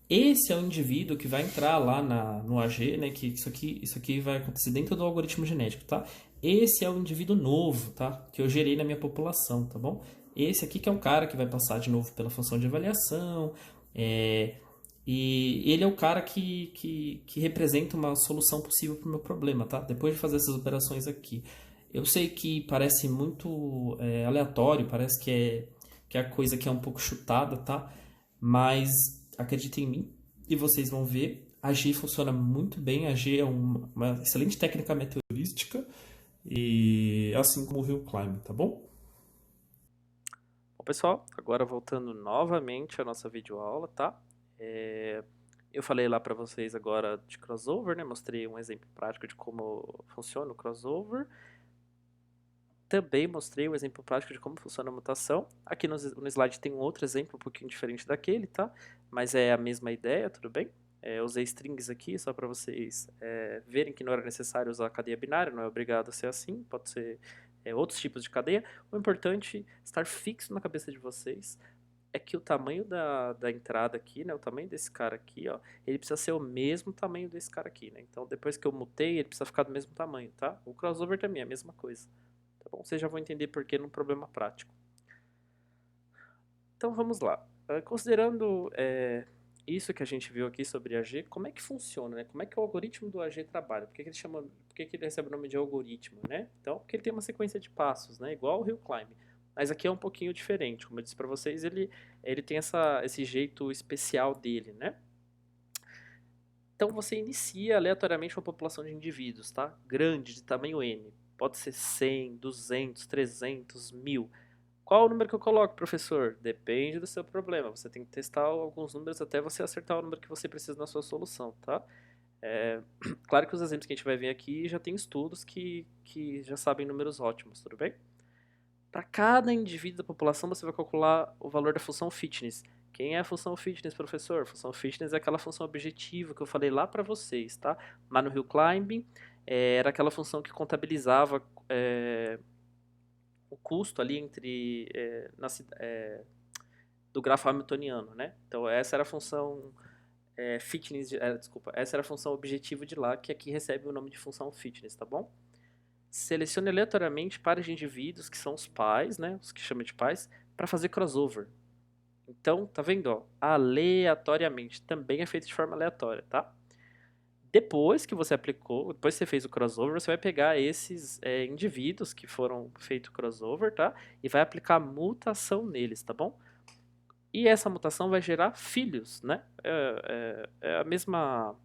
Esse é o indivíduo que vai entrar lá no AG, né? Que isso aqui vai acontecer dentro do algoritmo genético, tá? Esse é o indivíduo novo, tá? Que eu gerei na minha população, tá bom? Esse aqui que é o cara que vai passar de novo pela função de avaliação, e ele é o cara que representa uma solução possível para o meu problema, tá? Depois de fazer essas operações aqui. Eu sei que parece muito aleatório, parece que é a coisa que é um pouco chutada, tá? Mas acreditem em mim e vocês vão ver. A G funciona muito bem. A G é uma excelente técnica meteorística e assim como o Hill Climb, tá bom? Bom, pessoal, agora voltando novamente à nossa videoaula, tá? Eu falei lá para vocês agora de crossover, né? Mostrei um exemplo prático de como funciona o crossover. Também mostrei o exemplo prático de como funciona a mutação. Aqui no slide tem um outro exemplo um pouquinho diferente daquele, tá? Mas é a mesma ideia, tudo bem? Eu usei strings aqui só para vocês verem que não era necessário usar a cadeia binária, não é obrigado a ser assim, pode ser outros tipos de cadeia. O importante estar fixo na cabeça de vocês é que o tamanho da entrada aqui, né, o tamanho desse cara aqui, ó, ele precisa ser o mesmo tamanho desse cara aqui, né? Então depois que eu mutei, ele precisa ficar do mesmo tamanho, tá? O crossover também é a mesma coisa. Tá bom? Vocês já vão entender por que no problema prático. Então vamos lá. Considerando isso que a gente viu aqui sobre AG, como é que funciona, né? Como é que o algoritmo do AG trabalha? Por que que ele recebe o nome de algoritmo, né? Então, porque ele tem uma sequência de passos, né? Igual o Hill Climb. Mas aqui é um pouquinho diferente. Como eu disse para vocês, ele tem esse jeito especial dele, né? Então você inicia aleatoriamente uma população de indivíduos, tá? Grande, de tamanho N. Pode ser 100, 200, 300, 1000. Qual o número que eu coloco, professor? Depende do seu problema. Você tem que testar alguns números até você acertar o número que você precisa na sua solução, tá? Claro que os exemplos que a gente vai ver aqui já tem estudos que já sabem números ótimos, tudo bem? Para cada indivíduo da população, você vai calcular o valor da função fitness. Quem é a função fitness, professor? A função fitness é aquela função objetiva que eu falei lá para vocês, tá? Lá no Hill Climbing, era aquela função que contabilizava o custo ali do grafo hamiltoniano, né? Então essa era a função fitness, desculpa, essa era a função objetivo de lá, que aqui recebe o nome de função fitness, tá bom? Selecione aleatoriamente pares de indivíduos que são os pais, né? Os que chama de pais, para fazer crossover. Então, tá vendo? Ó, aleatoriamente, também é feito de forma aleatória, tá? Depois que você aplicou, depois que você fez o crossover, você vai pegar esses indivíduos que foram feito crossover, tá? E vai aplicar mutação neles, tá bom? E essa mutação vai gerar filhos, né? É a mesma...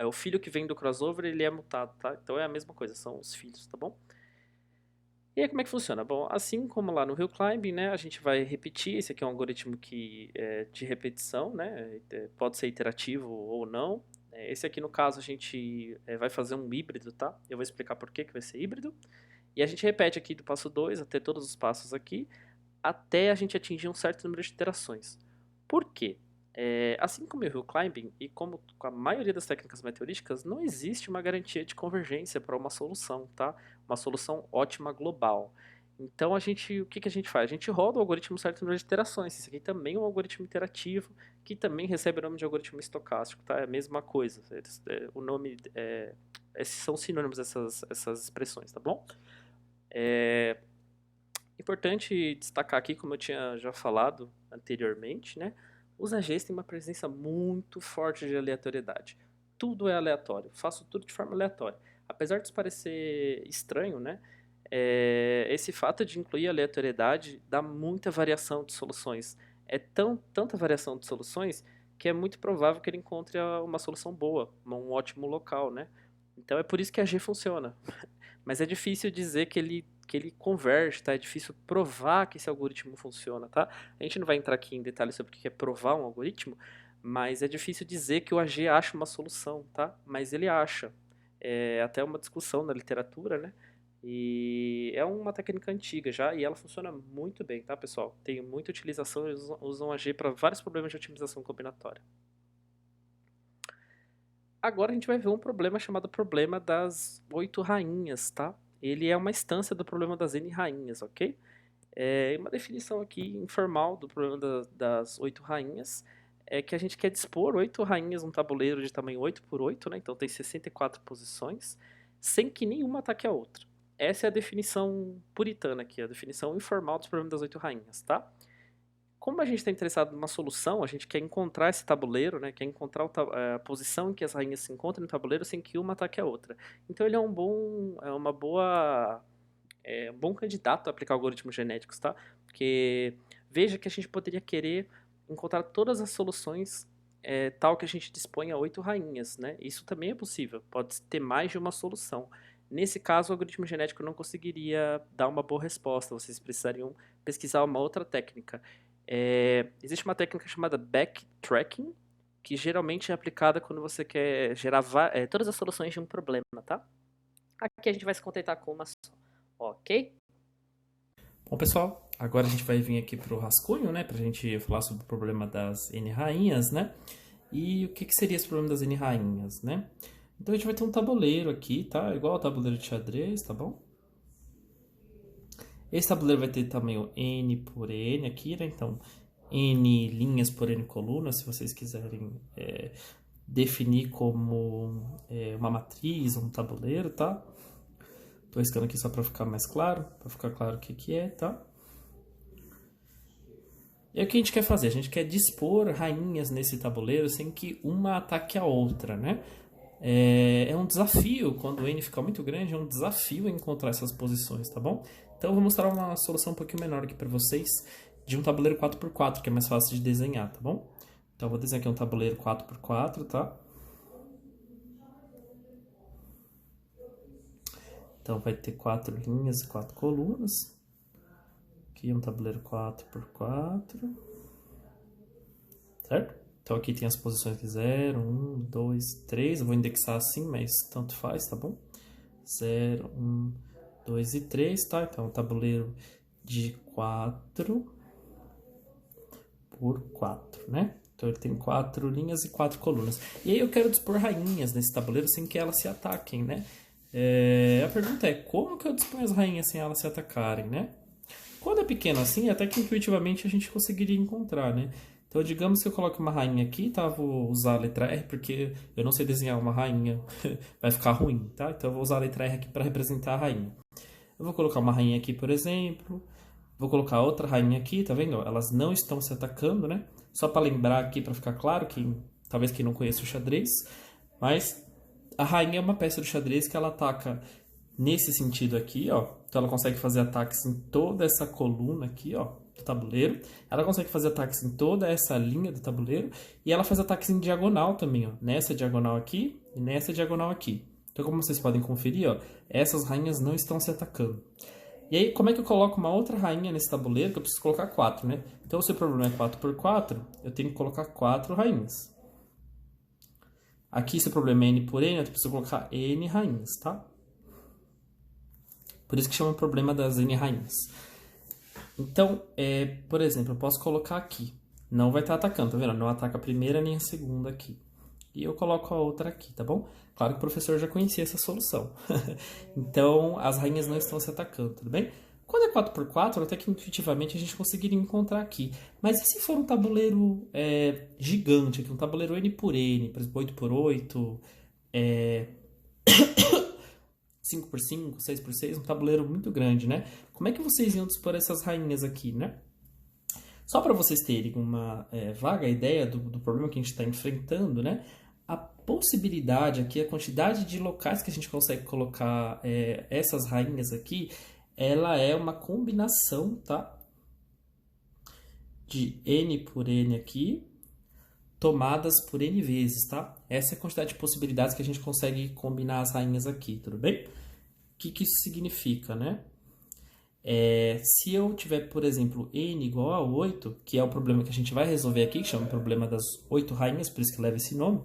o filho que vem do crossover, ele é mutado, tá? Então é a mesma coisa, são os filhos, tá bom? E aí como é que funciona? Bom, assim como lá no Hill Climbing, né, a gente vai repetir, esse aqui é um algoritmo de repetição, né, pode ser iterativo ou não. Esse aqui no caso a gente vai fazer um híbrido, tá? Eu vou explicar por que vai ser híbrido. E a gente repete aqui do passo 2 até todos os passos aqui, até a gente atingir um certo número de iterações. Por quê? Assim como o hill climbing e como com a maioria das técnicas meteorísticas, não existe uma garantia de convergência para uma solução, tá? Uma solução ótima global. Então o que que a gente faz? A gente roda o algoritmo certo número de iterações. Isso aqui também é um algoritmo interativo que também recebe o nome de algoritmo estocástico, tá? É a mesma coisa. O nome esses são sinônimos essas expressões, tá bom? Importante destacar aqui, como eu tinha já falado anteriormente, né? Os AGs têm uma presença muito forte de aleatoriedade. Tudo é aleatório, faço tudo de forma aleatória. Apesar de isso parecer estranho, né? Esse fato de incluir aleatoriedade dá muita variação de soluções. Tanta variação de soluções que é muito provável que ele encontre uma solução boa, um ótimo local, né? Então é por isso que a G funciona. Mas é difícil dizer que ele converge, tá? É difícil provar que esse algoritmo funciona, tá? A gente não vai entrar aqui em detalhes sobre o que é provar um algoritmo, mas é difícil dizer que o AG acha uma solução, tá? Mas ele acha. É até uma discussão na literatura, né? E é uma técnica antiga já e ela funciona muito bem, tá, pessoal? Tem muita utilização, eles usam AG para vários problemas de otimização combinatória. Agora a gente vai ver um problema chamado problema das 8 rainhas, tá? Ele é uma instância do problema das N rainhas, ok? Uma definição aqui informal do problema das 8 rainhas é que a gente quer dispor 8 rainhas num tabuleiro de tamanho 8 por 8, né? Então tem 64 posições, sem que nenhuma ataque a outra. Essa é a definição puritana aqui, a definição informal dos problemas das 8 rainhas, tá? Como a gente está interessado numa solução, a gente quer encontrar esse tabuleiro, né? Quer encontrar a posição em que as rainhas se encontram no tabuleiro sem que uma ataque a outra. Então ele é um bom candidato a aplicar algoritmos genéticos, tá? Porque veja que a gente poderia querer encontrar todas as soluções tal que a gente dispõe a 8 rainhas, né? Isso também é possível, pode ter mais de uma solução. Nesse caso, o algoritmo genético não conseguiria dar uma boa resposta, vocês precisariam pesquisar uma outra técnica. Existe uma técnica chamada backtracking, que geralmente é aplicada quando você quer gerar todas as soluções de um problema, tá? Aqui a gente vai se contentar com uma só, ok? Bom, pessoal, agora a gente vai vir aqui para o rascunho, né? Para a gente falar sobre o problema das N rainhas, né? E o que seria esse problema das N rainhas, né? Então a gente vai ter um tabuleiro aqui, tá? Igual ao tabuleiro de xadrez, tá bom? Esse tabuleiro vai ter tamanho N por N aqui, né? Então, N linhas por N colunas, se vocês quiserem definir como uma matriz, um tabuleiro, tá? Tô riscando aqui só para ficar mais claro, para ficar claro o que é, tá? E aí o que a gente quer fazer? A gente quer dispor rainhas nesse tabuleiro sem que uma ataque a outra, né? É um desafio, quando o N ficar muito grande, é um desafio encontrar essas posições, tá bom? Então eu vou mostrar uma solução um pouquinho menor aqui para vocês, de um tabuleiro 4x4, que é mais fácil de desenhar, tá bom? Então eu vou desenhar aqui um tabuleiro 4x4, tá? Então vai ter 4 linhas e 4 colunas. Aqui um tabuleiro 4x4. Certo? Então aqui tem as posições de 0, 1, 2, 3. Eu vou indexar assim, mas tanto faz, tá bom? 0, 1, 2 e 3, tá? Então um tabuleiro de 4 por 4, né? Então ele tem 4 linhas e 4 colunas. E aí eu quero dispor rainhas nesse tabuleiro sem que elas se ataquem, né? A pergunta é, como que eu disponho as rainhas sem elas se atacarem, né? Quando é pequeno assim, até que intuitivamente a gente conseguiria encontrar, né? Então, digamos que eu coloque uma rainha aqui, tá? Vou usar a letra R, porque eu não sei desenhar uma rainha, vai ficar ruim, tá? Então, eu vou usar a letra R aqui para representar a rainha. Eu vou colocar uma rainha aqui, por exemplo. Vou colocar outra rainha aqui, tá vendo? Elas não estão se atacando, né? Só para lembrar aqui, para ficar claro, que talvez quem não conheça o xadrez, mas a rainha é uma peça do xadrez que ela ataca nesse sentido aqui, ó. Então ela consegue fazer ataques em toda essa coluna aqui, ó, do tabuleiro. Ela consegue fazer ataques em toda essa linha do tabuleiro. E ela faz ataques em diagonal também, ó. Nessa diagonal aqui e nessa diagonal aqui. Então, como vocês podem conferir, ó, essas rainhas não estão se atacando. E aí, como é que eu coloco uma outra rainha nesse tabuleiro? Que eu preciso colocar 4, né? Então, se o problema é 4x4, eu tenho que colocar 4 rainhas. Aqui, se o problema é N por N, eu preciso colocar N rainhas, tá? Por isso que chama o problema das N rainhas. Então, por exemplo, eu posso colocar aqui não vai estar atacando, tá vendo? Não ataca a primeira nem a segunda aqui. E eu coloco a outra aqui, tá bom? Claro que o professor já conhecia essa solução. Então, as rainhas não estão se atacando, tudo bem? Quando é 4x4, até que intuitivamente a gente conseguiria encontrar aqui. Mas e se for um tabuleiro gigante, aqui, um tabuleiro N por N, por exemplo, 8x8, 5x5, 6x6, um tabuleiro muito grande, né? Como é que vocês iam dispor essas rainhas aqui, né? Só para vocês terem uma vaga ideia do problema que a gente está enfrentando, né? A possibilidade aqui, a quantidade de locais que a gente consegue colocar essas rainhas aqui, ela é uma combinação, tá? De N por N aqui, tomadas por N vezes, tá? Essa é a quantidade de possibilidades que a gente consegue combinar as rainhas aqui, tudo bem? O que isso significa, né? Se eu tiver, por exemplo, n igual a 8, que é o problema que a gente vai resolver aqui, que chama o problema das 8 rainhas, por isso que leva esse nome.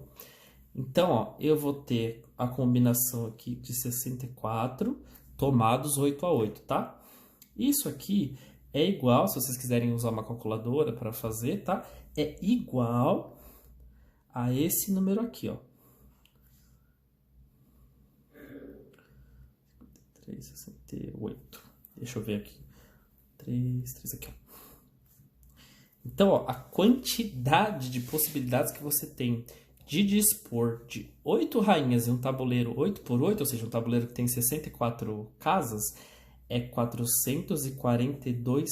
Então, ó, eu vou ter a combinação aqui de 64 tomados 8 a 8, tá? Isso aqui é igual, se vocês quiserem usar uma calculadora para fazer, tá? É igual a esse número aqui, ó. 368. Deixa eu ver aqui. 3 aqui, ó. Então, ó, a quantidade de possibilidades que você tem de dispor de 8 rainhas em um tabuleiro 8x8, ou seja, um tabuleiro que tem 64 casas, é 442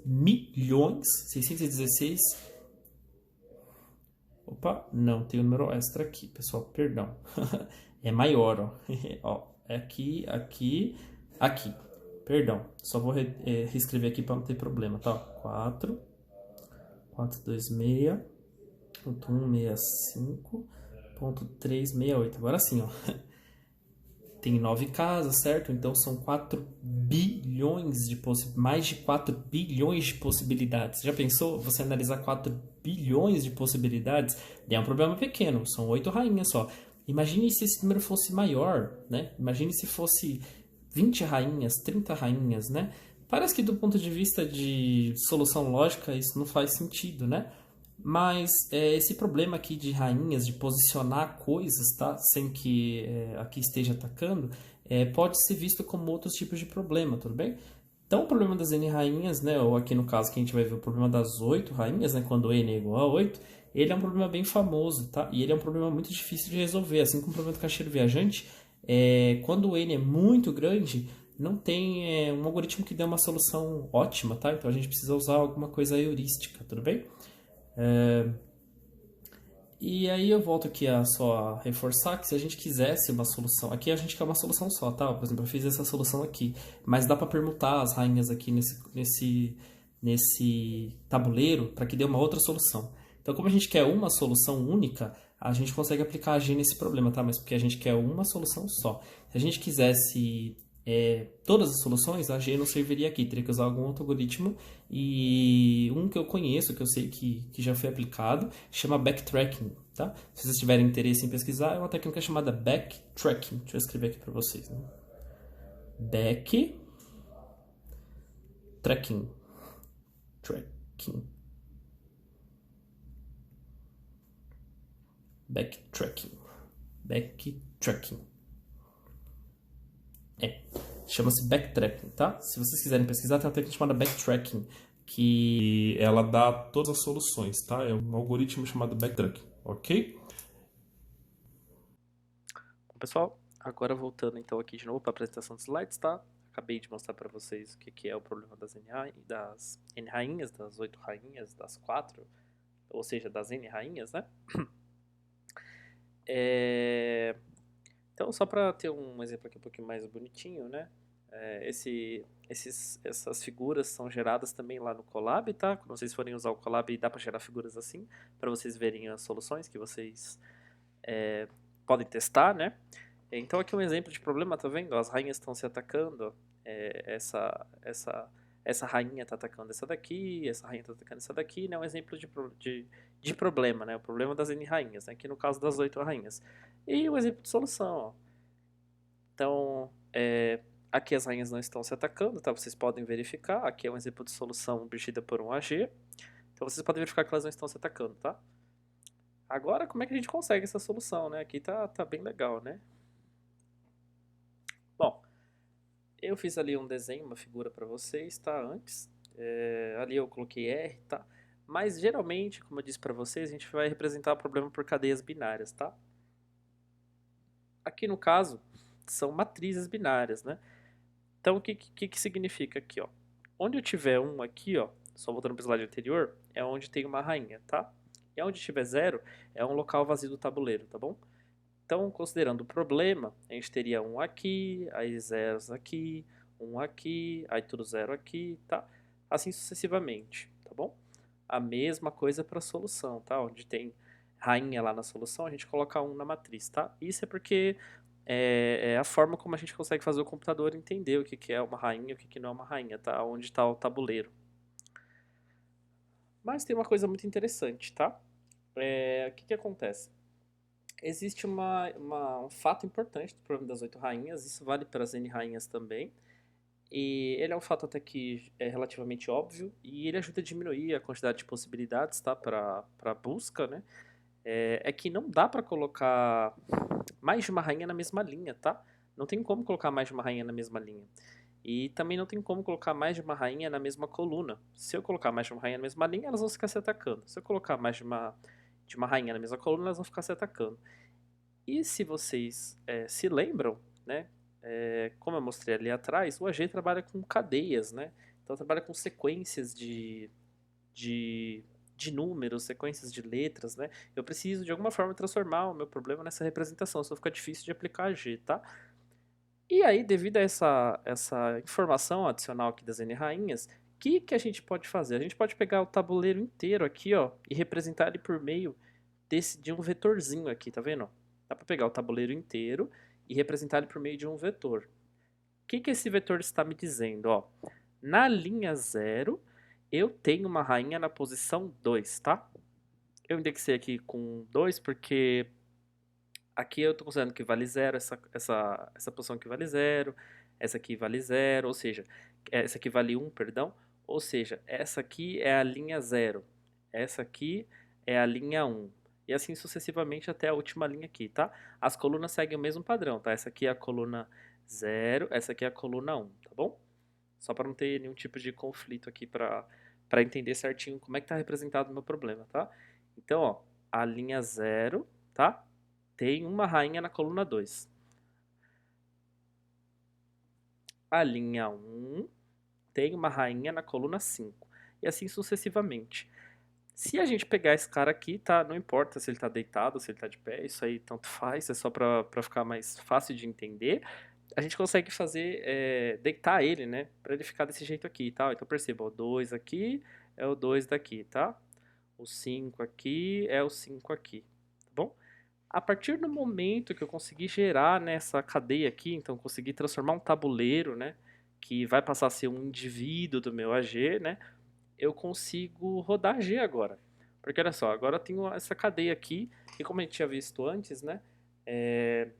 milhões 616. Opa, não, tem um número extra aqui, pessoal, perdão. É maior, ó. Ó, aqui, aqui, aqui. Perdão, só vou reescrever aqui para não ter problema, tá? 4, 426, ponto 165, ponto 368. Agora sim, ó. Tem 9 casas, certo? Então são 4 bilhões de mais de 4 bilhões de possibilidades. Já pensou você analisar 4 bilhões de possibilidades? É um problema pequeno, são 8 rainhas só. Imagine se esse número fosse maior, né? Imagine se fosse 20 rainhas, 30 rainhas, né? Parece que do ponto de vista de solução lógica isso não faz sentido, né? Mas esse problema aqui de rainhas, de posicionar coisas, tá? Sem que aqui esteja atacando, pode ser visto como outros tipos de problema, tudo bem? Então o problema das N rainhas, né? Ou aqui no caso que a gente vai ver o problema das 8 rainhas, né? Quando N é igual a 8, ele é um problema bem famoso, tá? E ele é um problema muito difícil de resolver, assim como o problema do caixeiro viajante. Quando o N é muito grande, não tem um algoritmo que dê uma solução ótima, tá? Então a gente precisa usar alguma coisa heurística, tudo bem? E aí eu volto aqui a só reforçar que se a gente quisesse uma solução, aqui a gente quer uma solução só, tá? Por exemplo, eu fiz essa solução aqui, mas dá para permutar as rainhas aqui nesse tabuleiro para que dê uma outra solução. Então, como a gente quer uma solução única, a gente consegue aplicar a G nesse problema, tá? Mas porque a gente quer uma solução só. Se a gente quisesse todas as soluções, a G não serviria aqui, teria que usar algum outro algoritmo. E um que eu conheço, que eu sei que já foi aplicado, chama backtracking, tá? Se vocês tiverem interesse em pesquisar, é uma técnica chamada backtracking. Deixa eu escrever aqui para vocês, né? Backtracking. Backtracking. Chama-se backtracking, tá? Se vocês quiserem pesquisar, tem uma técnica chamada backtracking, que ela dá todas as soluções, tá? É um algoritmo chamado backtracking, ok? Bom, pessoal, agora voltando então aqui de novo para a apresentação dos slides, tá? Acabei de mostrar para vocês o que é o problema das N rainhas, das 8 rainhas, das 4, ou seja, das N rainhas, né? Então, só para ter um exemplo aqui um pouquinho mais bonitinho, né? Essas figuras são geradas também lá no Colab, tá? Quando vocês forem usar o Colab, dá para gerar figuras assim, para vocês verem as soluções que vocês podem testar, né? Então aqui um exemplo de problema, tá vendo? As rainhas estão se atacando, essa rainha está atacando essa daqui, essa rainha está atacando essa daqui, né? Um exemplo de problema, né? O problema das N rainhas, né? Aqui no caso das 8 rainhas. E um exemplo de solução, ó. Então, Aqui as rainhas não estão se atacando, tá? Vocês podem verificar. Aqui é um exemplo de solução obtida por um AG. Então vocês podem verificar que elas não estão se atacando, tá? Agora, como é que a gente consegue essa solução, né? Aqui tá bem legal, né? Bom, eu fiz ali um desenho, uma figura para vocês, tá? Antes. Ali eu coloquei R, tá? Mas geralmente, como eu disse para vocês, a gente vai representar o problema por cadeias binárias, tá? Aqui no caso, são matrizes binárias, né? Então, o que significa aqui, ó? Onde eu tiver um aqui, ó, só voltando para o slide anterior, é onde tem uma rainha, tá? E onde tiver zero, é um local vazio do tabuleiro, tá bom? Então, considerando o problema, a gente teria um aqui, aí zeros aqui, um aqui, aí tudo zero aqui, tá? Assim sucessivamente, tá bom? A mesma coisa para a solução, tá? Onde tem rainha lá na solução, a gente coloca um na matriz, tá? Isso é porque é a forma como a gente consegue fazer o computador entender o que é uma rainha e o que não é uma rainha, tá? Onde está o tabuleiro. Mas tem uma coisa muito interessante, tá? O que acontece? Existe um fato importante do problema das 8 rainhas, isso vale para as N rainhas também. E ele é um fato até que é relativamente óbvio e ele ajuda a diminuir a quantidade de possibilidades, tá? Para busca, né? É que não dá para colocar mais de uma rainha na mesma linha, tá? Não tem como colocar mais de uma rainha na mesma linha. E também não tem como colocar mais de uma rainha na mesma coluna. Se eu colocar mais de uma rainha na mesma linha, elas vão ficar se atacando. Se eu colocar mais de uma rainha na mesma coluna, elas vão ficar se atacando. E se vocês se lembram, né? Como eu mostrei ali atrás, o AG trabalha com cadeias, né? Então trabalha com sequências de, de números, sequências de letras, né? Eu preciso de alguma forma transformar o meu problema nessa representação, senão fica difícil de aplicar AG, tá? E aí, devido a essa informação adicional aqui das N rainhas, o que a gente pode fazer? A gente pode pegar o tabuleiro inteiro aqui, ó, e representar ele por meio de um vetorzinho aqui, tá vendo? Dá para pegar o tabuleiro inteiro e representar ele por meio de um vetor. O que esse vetor está me dizendo? Ó, na linha 0, eu tenho uma rainha na posição 2, tá? Eu indexei aqui com 2 porque aqui eu estou considerando que vale 0, essa posição aqui vale 0, essa aqui vale 0, ou seja, essa aqui vale 1, perdão, ou seja, essa aqui é a linha 0, essa aqui é a linha 1, e assim sucessivamente até a última linha aqui, tá? As colunas seguem o mesmo padrão, tá? Essa aqui é a coluna 0, essa aqui é a coluna 1, tá bom? Só para não ter nenhum tipo de conflito aqui para entender certinho como é que está representado o meu problema, tá? Então, ó, a linha 0, tá? Tem uma rainha na coluna 2. A linha 1 tem uma rainha na coluna 5. E assim sucessivamente. Se a gente pegar esse cara aqui, tá? Não importa se ele tá deitado, se ele tá de pé, isso aí tanto faz, é só pra ficar mais fácil de entender. A gente consegue fazer, deitar ele, né? Pra ele ficar desse jeito aqui, tá? Então perceba, o 2 aqui é o 2 daqui, tá? O 5 aqui é o 5 aqui, tá bom? A partir do momento que eu conseguir gerar nessa cadeia aqui, então conseguir transformar um tabuleiro, né, que vai passar a ser um indivíduo do meu AG, né, eu consigo rodar AG agora. Porque olha só, agora eu tenho essa cadeia aqui, e como a gente tinha visto antes, né, é,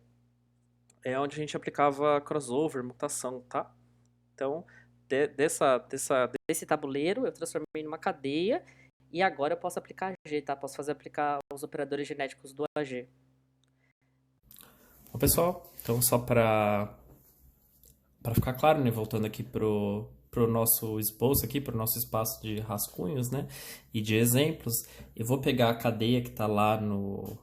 é onde a gente aplicava crossover, mutação, tá? Então, desse tabuleiro, eu transformei numa cadeia, e agora eu posso aplicar AG, tá? Posso aplicar os operadores genéticos do AG. Bom, pessoal, então só para ficar claro, né, voltando aqui pro nosso esboço aqui, pro nosso espaço de rascunhos, né, e de exemplos, eu vou pegar a cadeia que está lá no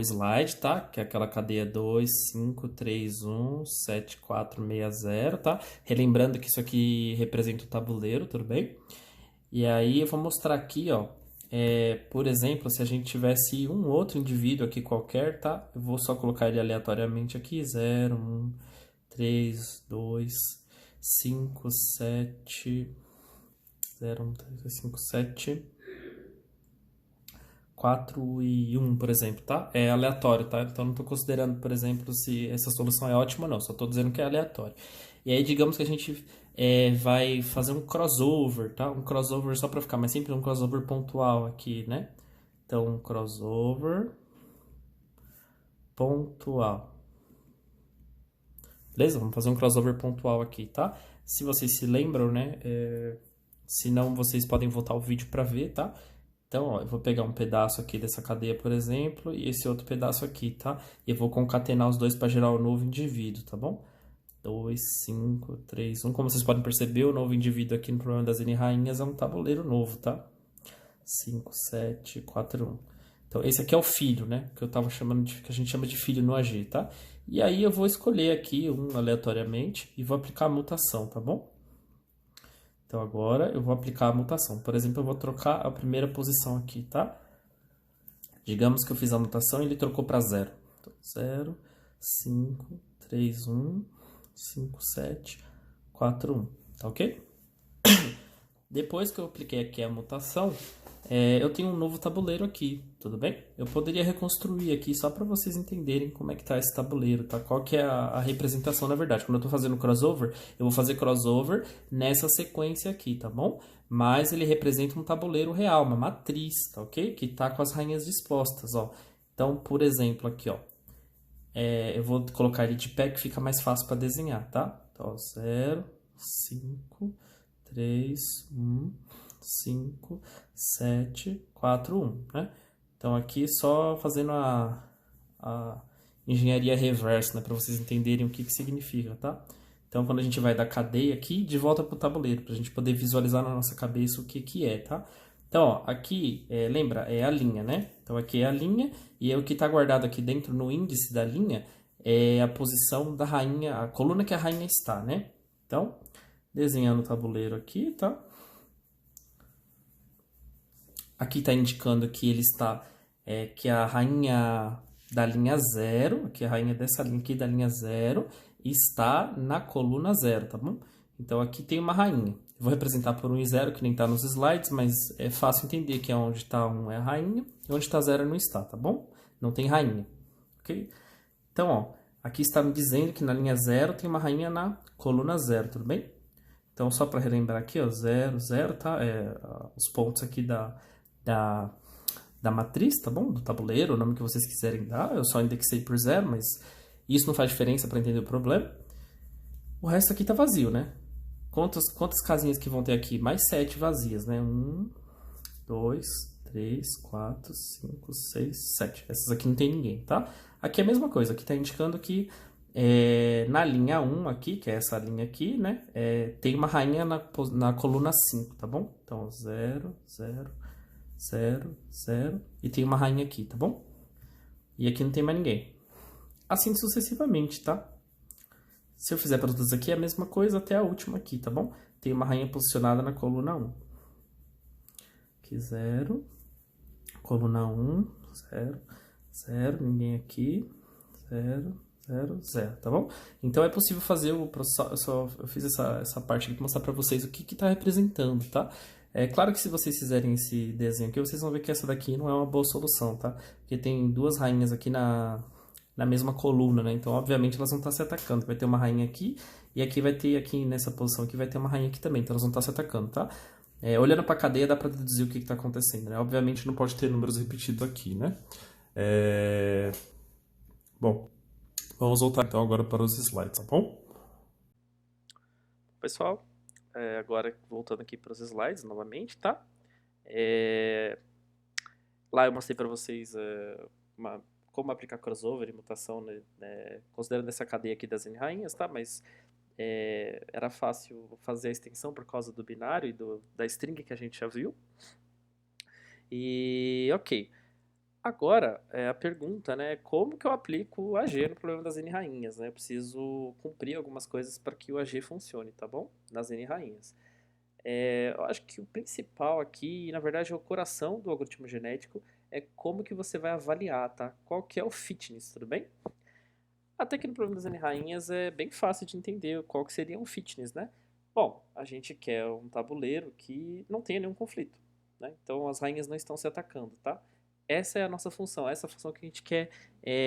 slide, tá? Que é aquela cadeia 2, 5, 3, 1, 7, 4, 6, 0, tá? Relembrando que isso aqui representa o tabuleiro, tudo bem? E aí eu vou mostrar aqui, ó, por exemplo, se a gente tivesse um outro indivíduo aqui qualquer, tá? Eu vou só colocar ele aleatoriamente aqui, 0, 1, 3, 2, 5, 7, 0, 1, 3, 5, 7, 4 e 1, por exemplo, tá? É aleatório, tá? Então não estou considerando, por exemplo, se essa solução é ótima ou não, só estou dizendo que é aleatório. E aí, digamos que a gente vai fazer um crossover, tá? Um crossover só para ficar mais simples, um crossover pontual aqui, né? Então, um crossover pontual. Beleza? Vamos fazer um crossover pontual aqui, tá? Se vocês se lembram, né? Se não, vocês podem voltar o vídeo para ver, tá? Então, ó, eu vou pegar um pedaço aqui dessa cadeia, por exemplo, e esse outro pedaço aqui, tá? E eu vou concatenar os dois para gerar o novo indivíduo, tá bom? 2, 5, 3, 1. Como vocês podem perceber, o novo indivíduo aqui no problema das N rainhas é um tabuleiro novo, tá? 5, 7, 4, 1. Então, esse aqui é o filho, né? Que eu tava chamando de, que a gente chama de filho no AG, tá? E aí eu vou escolher aqui um aleatoriamente e vou aplicar a mutação, tá bom? Então agora eu vou aplicar a mutação. Por exemplo, eu vou trocar a primeira posição aqui, tá? Digamos que eu fiz a mutação e ele trocou para 0. Então, 0, 5, 3, 1, 5, 7, 4, 1. Tá ok? Depois que eu apliquei aqui a mutação, eu tenho um novo tabuleiro aqui, tudo bem? Eu poderia reconstruir aqui só para vocês entenderem como é que tá esse tabuleiro, tá? Qual que é a representação, na verdade. Quando eu estou fazendo crossover, eu vou fazer crossover nessa sequência aqui, tá bom? Mas ele representa um tabuleiro real, uma matriz, tá ok? Que tá com as rainhas dispostas, ó. Então, por exemplo, aqui, ó. Eu vou colocar ele de pé que fica mais fácil para desenhar, tá? Então, 0, 5, 3, 1, 5, 7, 4, 1, né? Então, aqui só fazendo a engenharia reversa, né? Para vocês entenderem o que significa, tá? Então, quando a gente vai da cadeia aqui, de volta para o tabuleiro, para a gente poder visualizar na nossa cabeça o que é, tá? Então, ó, aqui, lembra, é a linha, né? Então, aqui é a linha, e o que está guardado aqui dentro no índice da linha é a posição da rainha, a coluna que a rainha está, né? Então, desenhando o tabuleiro aqui, tá? Aqui está indicando que ele está, que a rainha da linha 0, que a rainha dessa linha aqui da linha 0, está na coluna 0, tá bom? Então, aqui tem uma rainha. Eu vou representar por 1 e 0, que nem está nos slides, mas é fácil entender que onde está 1 é a rainha e onde está 0 não está, tá bom? Não tem rainha, ok? Então, ó, aqui está me dizendo que na linha 0 tem uma rainha na coluna 0, tudo bem? Então, só para relembrar aqui, ó, 0, 0, tá? Os pontos aqui da, da matriz, tá bom? Do tabuleiro, o nome que vocês quiserem dar. Eu só indexei por 0, mas isso não faz diferença para entender o problema. O resto aqui tá vazio, né? Quantas casinhas que vão ter aqui? Mais 7 vazias, né? 1, 2, 3, 4, 5, 6, 7. Essas aqui não tem ninguém, tá? Aqui é a mesma coisa. Aqui tá indicando que na linha 1 aqui, que é essa linha aqui, né? Tem uma rainha na coluna 5, tá bom? Então, 0, 0, 0, 0. E tem uma rainha aqui, tá bom? E aqui não tem mais ninguém. Assim sucessivamente, tá? Se eu fizer para todas aqui, é a mesma coisa até a última aqui, tá bom? Tem uma rainha posicionada na coluna 1. Aqui 0. Coluna 1, 0, 0. Ninguém aqui. 0, 0, 0, tá bom? Então é possível fazer o processo. Eu fiz essa parte aqui para mostrar para vocês o que está representando, tá? É claro que se vocês fizerem esse desenho aqui, vocês vão ver que essa daqui não é uma boa solução, tá? Porque tem duas rainhas aqui na mesma coluna, né? Então, obviamente, elas vão estar se atacando. Vai ter uma rainha aqui, e aqui vai ter, aqui nessa posição aqui, vai ter uma rainha aqui também. Então, elas vão estar se atacando, tá? Olhando para a cadeia, dá para deduzir o que está acontecendo, né? Obviamente, não pode ter números repetidos aqui, né? Bom, vamos voltar então agora para os slides, tá bom? Pessoal, agora voltando aqui para os slides novamente, tá? Lá eu mostrei para vocês como aplicar crossover e mutação, né, considerando essa cadeia aqui das N-rainhas, tá? Mas era fácil fazer a extensão por causa do binário e da string que a gente já viu. E ok. Agora, a pergunta, né? Como que eu aplico o AG no problema das N-rainhas, né? Eu preciso cumprir algumas coisas para que o AG funcione, tá bom? Nas N-rainhas. Eu acho que o principal aqui, na verdade, é o coração do algoritmo genético, é como que você vai avaliar, tá? Qual que é o fitness, tudo bem? Até que no problema das N-rainhas é bem fácil de entender qual que seria um fitness, né? Bom, a gente quer um tabuleiro que não tenha nenhum conflito, né? Então as rainhas não estão se atacando, tá? Essa é a nossa função, essa é a função que a gente quer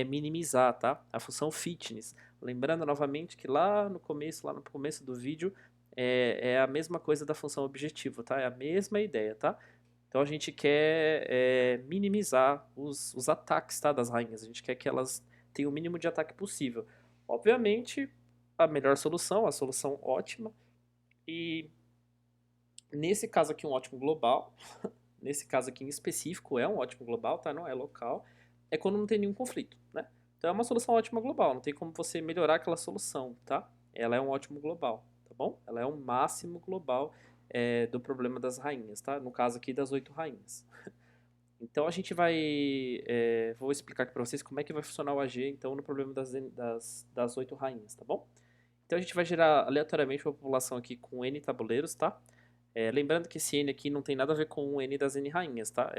minimizar, tá? A função fitness. Lembrando novamente que lá no começo do vídeo, é a mesma coisa da função objetivo, tá? É a mesma ideia, tá? Então a gente quer minimizar os ataques, tá, das rainhas. A gente quer que elas tenham o mínimo de ataque possível. Obviamente, a melhor solução, a solução ótima. E nesse caso aqui, um ótimo global, nesse caso aqui em específico é um ótimo global, tá? Não é local, é quando não tem nenhum conflito, né? Então é uma solução ótima global, não tem como você melhorar aquela solução, tá? Ela é um ótimo global, tá bom? Ela é um máximo global do problema das rainhas, tá? No caso aqui das 8 rainhas. Então a gente vai, vou explicar aqui para vocês como é que vai funcionar o AG, então, no problema das 8 rainhas, tá bom? Então a gente vai gerar aleatoriamente uma população aqui com N tabuleiros, tá? Lembrando que esse N aqui não tem nada a ver com o N das N rainhas, tá?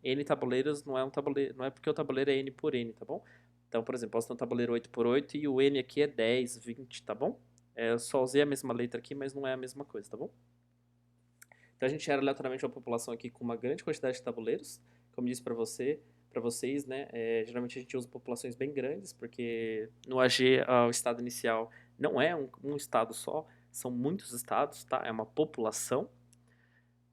N tabuleiros não é um tabuleiro, não é porque o tabuleiro é N por N, tá bom? Então, por exemplo, posso ter um tabuleiro 8 por 8 e o N aqui é 10, 20, tá bom? Eu só usei a mesma letra aqui, mas não é a mesma coisa, tá bom? Então a gente gera aleatoriamente uma população aqui com uma grande quantidade de tabuleiros, como disse para vocês, né? Geralmente a gente usa populações bem grandes, porque no AG o estado inicial não é um estado só, são muitos estados, tá? É uma população.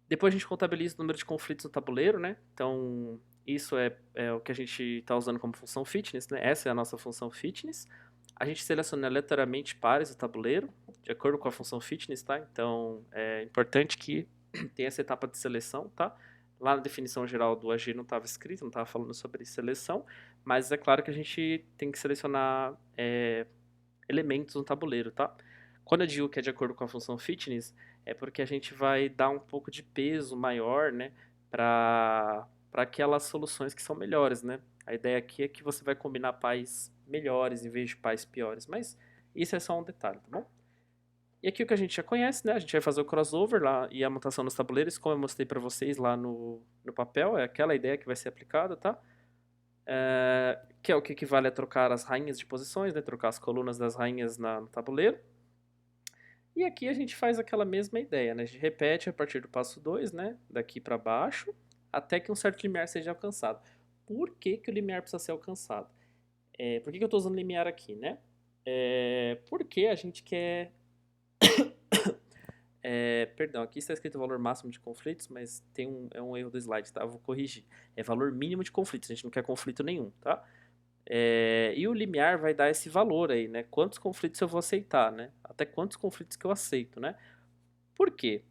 Depois a gente contabiliza o número de conflitos no tabuleiro, né? Então isso é o que a gente está usando como função fitness, né? Essa é a nossa função fitness. A gente seleciona aleatoriamente pares do tabuleiro, de acordo com a função fitness, tá? Então é importante que tenha essa etapa de seleção, tá? Lá na definição geral do AG não estava escrito, não estava falando sobre seleção, mas é claro que a gente tem que selecionar elementos no tabuleiro, tá? Quando eu digo que é de acordo com a função fitness, é porque a gente vai dar um pouco de peso maior, né, para aquelas soluções que são melhores, né? A ideia aqui é que você vai combinar pais melhores em vez de pais piores, mas isso é só um detalhe, tá bom? E aqui o que a gente já conhece, né? A gente vai fazer o crossover lá e a mutação nos tabuleiros, como eu mostrei para vocês lá no papel, é aquela ideia que vai ser aplicada, tá? Que é o que equivale a trocar as rainhas de posições, né? Trocar as colunas das rainhas no tabuleiro. E aqui a gente faz aquela mesma ideia, né? A gente repete a partir do passo 2, né? Daqui para baixo, até que um certo limiar seja alcançado. Por que, que o limiar precisa ser alcançado? Por que, que eu estou usando limiar aqui, né? Porque a gente quer... perdão, aqui está escrito o valor máximo de conflitos, mas é um erro do slide, tá? Eu vou corrigir. É valor mínimo de conflitos, a gente não quer conflito nenhum, tá? E o limiar vai dar esse valor aí, né? Quantos conflitos eu vou aceitar, né? Até quantos conflitos que eu aceito, né? Por quê?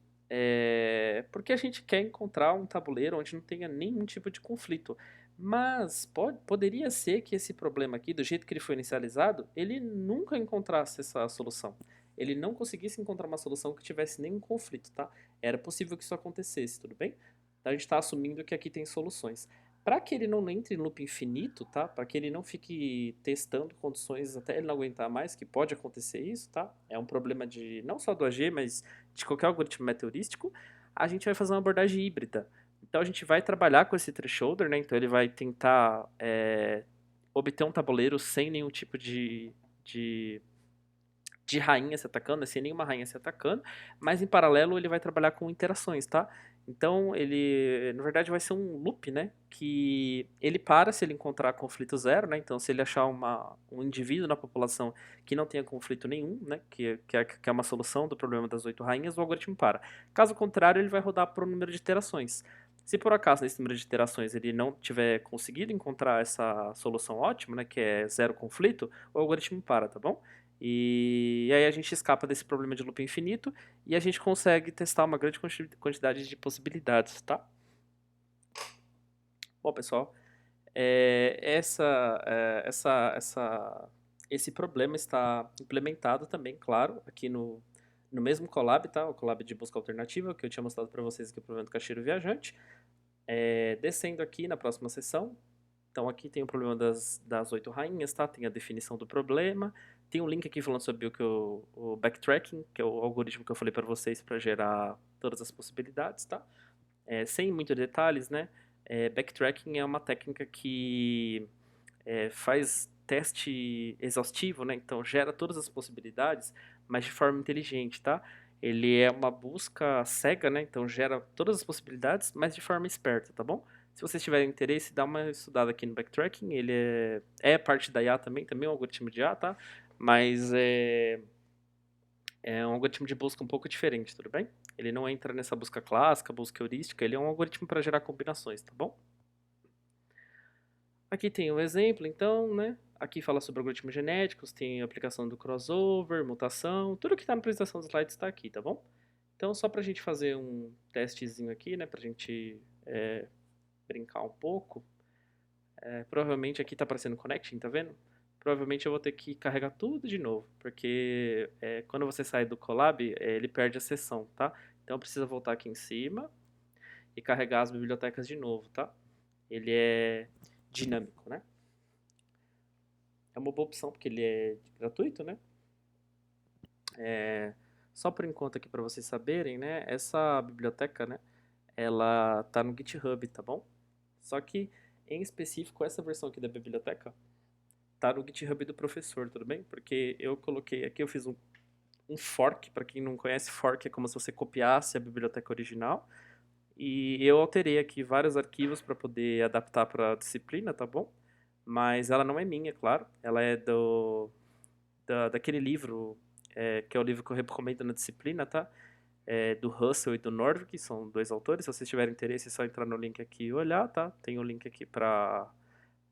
Porque a gente quer encontrar um tabuleiro onde não tenha nenhum tipo de conflito. Mas poderia ser que esse problema aqui, do jeito que ele foi inicializado, ele nunca encontrasse essa solução. Ele não conseguisse encontrar uma solução que tivesse nenhum conflito, tá? Era possível que isso acontecesse, tudo bem? Então a gente está assumindo que aqui tem soluções. Para que ele não entre em loop infinito, tá? Para que ele não fique testando condições até ele não aguentar mais, que pode acontecer isso, tá? É um problema de não só do AG, mas de qualquer algoritmo meteorístico. A gente vai fazer uma abordagem híbrida. Então a gente vai trabalhar com esse thresholder, né? Então ele vai tentar obter um tabuleiro sem nenhum tipo de rainha se atacando, sem nenhuma rainha se atacando, mas em paralelo ele vai trabalhar com interações, tá? Então ele, na verdade, vai ser um loop, né? Que ele para se ele encontrar conflito zero, né? Então se ele achar um indivíduo na população que não tenha conflito nenhum, né? Que é uma solução do problema das 8 rainhas, o algoritmo para. Caso contrário, ele vai rodar para o número de iterações. Se por acaso nesse número de iterações ele não tiver conseguido encontrar essa solução ótima, né? Que é zero conflito, o algoritmo para, tá bom? E aí a gente escapa desse problema de loop infinito e a gente consegue testar uma grande quantidade de possibilidades, tá? Bom, pessoal, esse problema está implementado também, claro, aqui no mesmo Colab, tá? O Colab de busca alternativa, que eu tinha mostrado para vocês aqui, o problema do caixeiro viajante. Descendo aqui na próxima sessão, então aqui tem o problema das 8 rainhas, tá? Tem a definição do problema. Tem um link aqui falando sobre o backtracking, que é o algoritmo que eu falei para vocês para gerar todas as possibilidades, tá? Sem muitos detalhes, né? Backtracking é uma técnica que faz teste exaustivo, né? Então gera todas as possibilidades, mas de forma inteligente, tá? Ele é uma busca cega, né? Então gera todas as possibilidades, mas de forma esperta, tá bom? Se vocês tiverem interesse, dá uma estudada aqui no backtracking. Ele é parte da IA também é um algoritmo de IA, tá? Mas é um algoritmo de busca um pouco diferente, tudo bem? Ele não entra nessa busca clássica, busca heurística, ele é um algoritmo para gerar combinações, tá bom? Aqui tem um exemplo, então, né? Aqui fala sobre algoritmos genéticos, tem aplicação do crossover, mutação, tudo que está na apresentação dos slides está aqui, tá bom? Então, só para a gente fazer um testezinho aqui, né, para a gente brincar um pouco, provavelmente aqui está aparecendo connecting, tá vendo? Provavelmente eu vou ter que carregar tudo de novo, porque quando você sai do Colab, ele perde a sessão, tá? Então, precisa voltar aqui em cima e carregar as bibliotecas de novo, tá? Ele é dinâmico, né? É uma boa opção porque ele é gratuito, né? Só por enquanto aqui para vocês saberem, né? Essa biblioteca, né? Ela tá no GitHub, tá bom? Só que, em específico, essa versão aqui da biblioteca tá no GitHub do professor, tudo bem? Porque eu coloquei aqui, eu fiz um fork. Para quem não conhece, fork é como se você copiasse a biblioteca original. E eu alterei aqui vários arquivos para poder adaptar para a disciplina, tá bom? Mas ela não é minha, claro. Ela é daquele livro, que é o livro que eu recomendo na disciplina, tá? Do Russell e do Norvig, que são dois autores. Se vocês tiverem interesse, é só entrar no link aqui e olhar, tá? Tem o link aqui para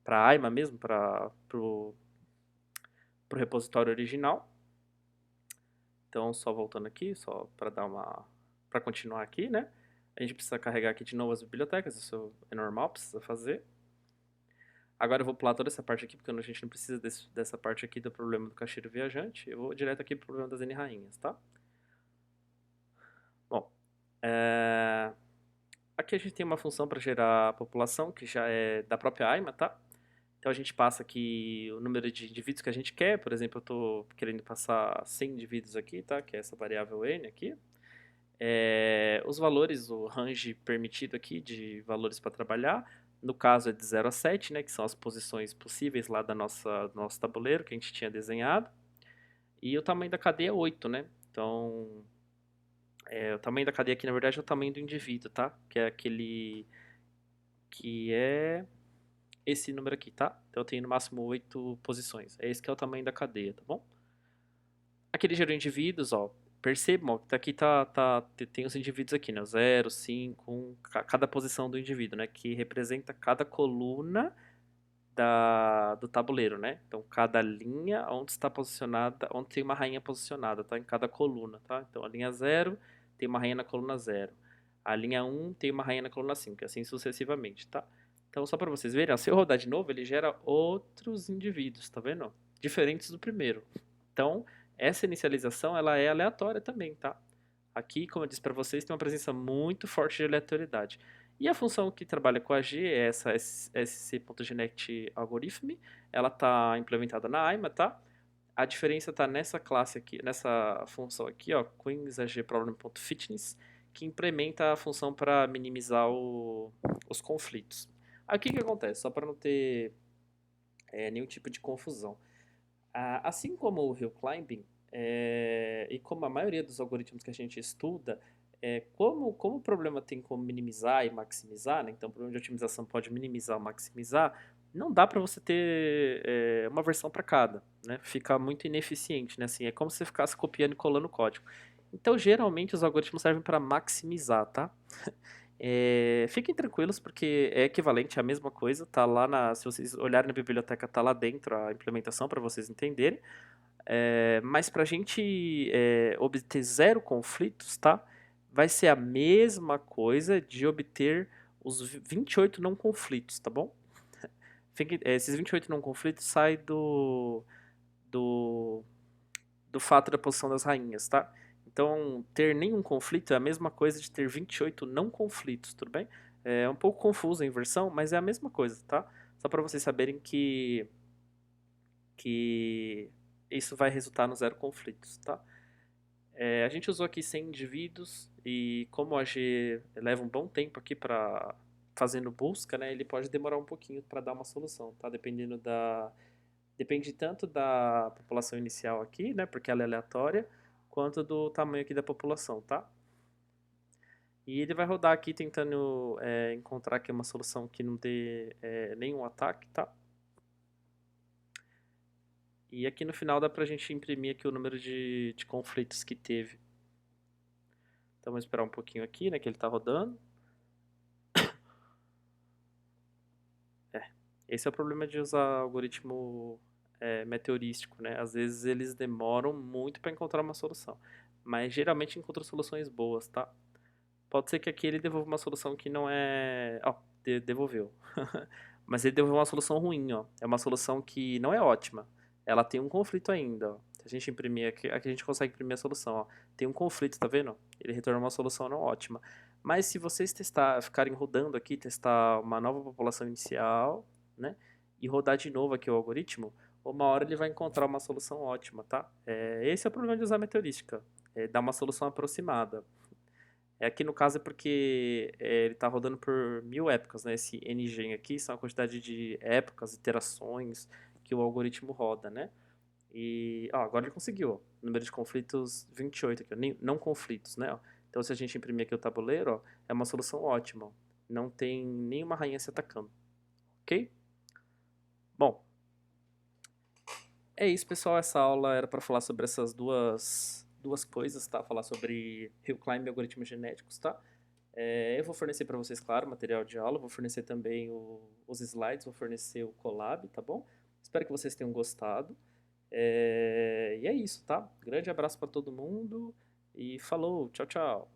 a AIMA mesmo, para pro repositório original. Então, só voltando aqui, só para para continuar aqui, né? A gente precisa carregar aqui de novo as bibliotecas, isso é normal, precisa fazer. Agora eu vou pular toda essa parte aqui, porque a gente não precisa dessa parte aqui do problema do caixeiro viajante. Eu vou direto aqui pro problema das N rainhas, tá? Bom, aqui a gente tem uma função para gerar a população, que já é da própria AIMA, tá? Então a gente passa aqui o número de indivíduos que a gente quer. Por exemplo, eu estou querendo passar 100 indivíduos aqui, tá? Que é essa variável n aqui. Os valores, o range permitido aqui de valores para trabalhar, no caso é de 0 a 7, né, que são as posições possíveis lá do nosso tabuleiro que a gente tinha desenhado. E o tamanho da cadeia é 8, né? Então, o tamanho da cadeia aqui, na verdade, é o tamanho do indivíduo, tá? Que é aquele que é esse número aqui, tá? Então eu tenho no máximo 8 posições. Esse que é o tamanho da cadeia, tá bom? Aqui ele gerou indivíduos, ó. Percebam, ó, que aqui tem os indivíduos aqui, né? O 0, 5, 1, cada posição do indivíduo, né? Que representa cada coluna do tabuleiro, né? Então, cada linha onde está posicionada, onde tem uma rainha posicionada, tá? Em cada coluna, tá? Então, a linha 0 tem uma rainha na coluna 0. A linha 1 tem uma rainha na coluna 5, assim sucessivamente, tá? Então, só para vocês verem, ó, se eu rodar de novo, ele gera outros indivíduos, tá vendo? Diferentes do primeiro. Então, essa inicialização, ela é aleatória também, tá? Aqui, como eu disse para vocês, tem uma presença muito forte de aleatoriedade. E a função que trabalha com a G é essa sc.genetic algorithm. Ela está implementada na AIMA, tá? A diferença está nessa classe aqui, nessa função aqui, ó, queensagproblem.fitness, que implementa a função para minimizar os conflitos. Aí o que acontece? Só para não ter nenhum tipo de confusão. Assim como o hill climbing, e como a maioria dos algoritmos que a gente estuda, como o problema tem como minimizar e maximizar, né? Então o problema de otimização pode minimizar ou maximizar, não dá para você ter uma versão para cada, né? Fica muito ineficiente, né? Assim, é como se você ficasse copiando e colando código. Então geralmente os algoritmos servem para maximizar, tá? Fiquem tranquilos porque é equivalente à mesma coisa, tá lá se vocês olharem na biblioteca, tá lá dentro a implementação para vocês entenderem. Mas para a gente obter 0 conflitos, tá? Vai ser a mesma coisa de obter os 28 não conflitos, tá bom? Esses 28 não conflitos saem do, do fato da posição das rainhas, tá? Então, ter nenhum conflito é a mesma coisa de ter 28 não conflitos, tudo bem? É um pouco confuso a inversão, mas é a mesma coisa, tá? Só para vocês saberem que isso vai resultar no 0 conflitos, tá? A gente usou aqui 100 indivíduos e como a G leva um bom tempo aqui para fazendo busca, né? Ele pode demorar um pouquinho para dar uma solução, tá? Depende tanto da população inicial aqui, né? Porque ela é aleatória, quanto do tamanho aqui da população, tá? E ele vai rodar aqui tentando encontrar aqui uma solução que não dê nenhum ataque, tá? E aqui no final dá pra gente imprimir aqui o número de conflitos que teve. Então vamos esperar um pouquinho aqui, né, que ele tá rodando. Esse é o problema de usar algoritmo meteorístico, né? Às vezes eles demoram muito para encontrar uma solução, mas geralmente encontram soluções boas, tá? Pode ser que aqui ele devolva uma solução que não é. Ó, devolveu. Mas ele devolveu uma solução ruim, ó. É uma solução que não é ótima. Ela tem um conflito ainda, ó. Se a gente imprimir aqui a gente consegue imprimir a solução, ó. Tem um conflito, tá vendo? Ele retorna uma solução não ótima. Mas se vocês ficarem rodando aqui, testar uma nova população inicial, né? E rodar de novo aqui o algoritmo, uma hora ele vai encontrar uma solução ótima, tá? Esse é o problema de usar meteorística. Dar uma solução aproximada. Aqui no caso é porque ele está rodando por 1000 épocas, né? Esse NGen aqui são a quantidade de épocas, iterações que o algoritmo roda, né? E agora ele conseguiu, ó, número de conflitos 28 aqui, ó, não conflitos, né? Ó. Então se a gente imprimir aqui o tabuleiro, ó, é uma solução ótima, ó. Não tem nenhuma rainha se atacando, ok? Bom, é isso, pessoal. Essa aula era para falar sobre essas duas coisas, tá? Falar sobre Hill Climb e algoritmos genéticos, tá? Eu vou fornecer para vocês, claro, material de aula, vou fornecer também os slides, vou fornecer o collab, tá bom? Espero que vocês tenham gostado. E é isso, tá? Grande abraço para todo mundo e falou, tchau, tchau.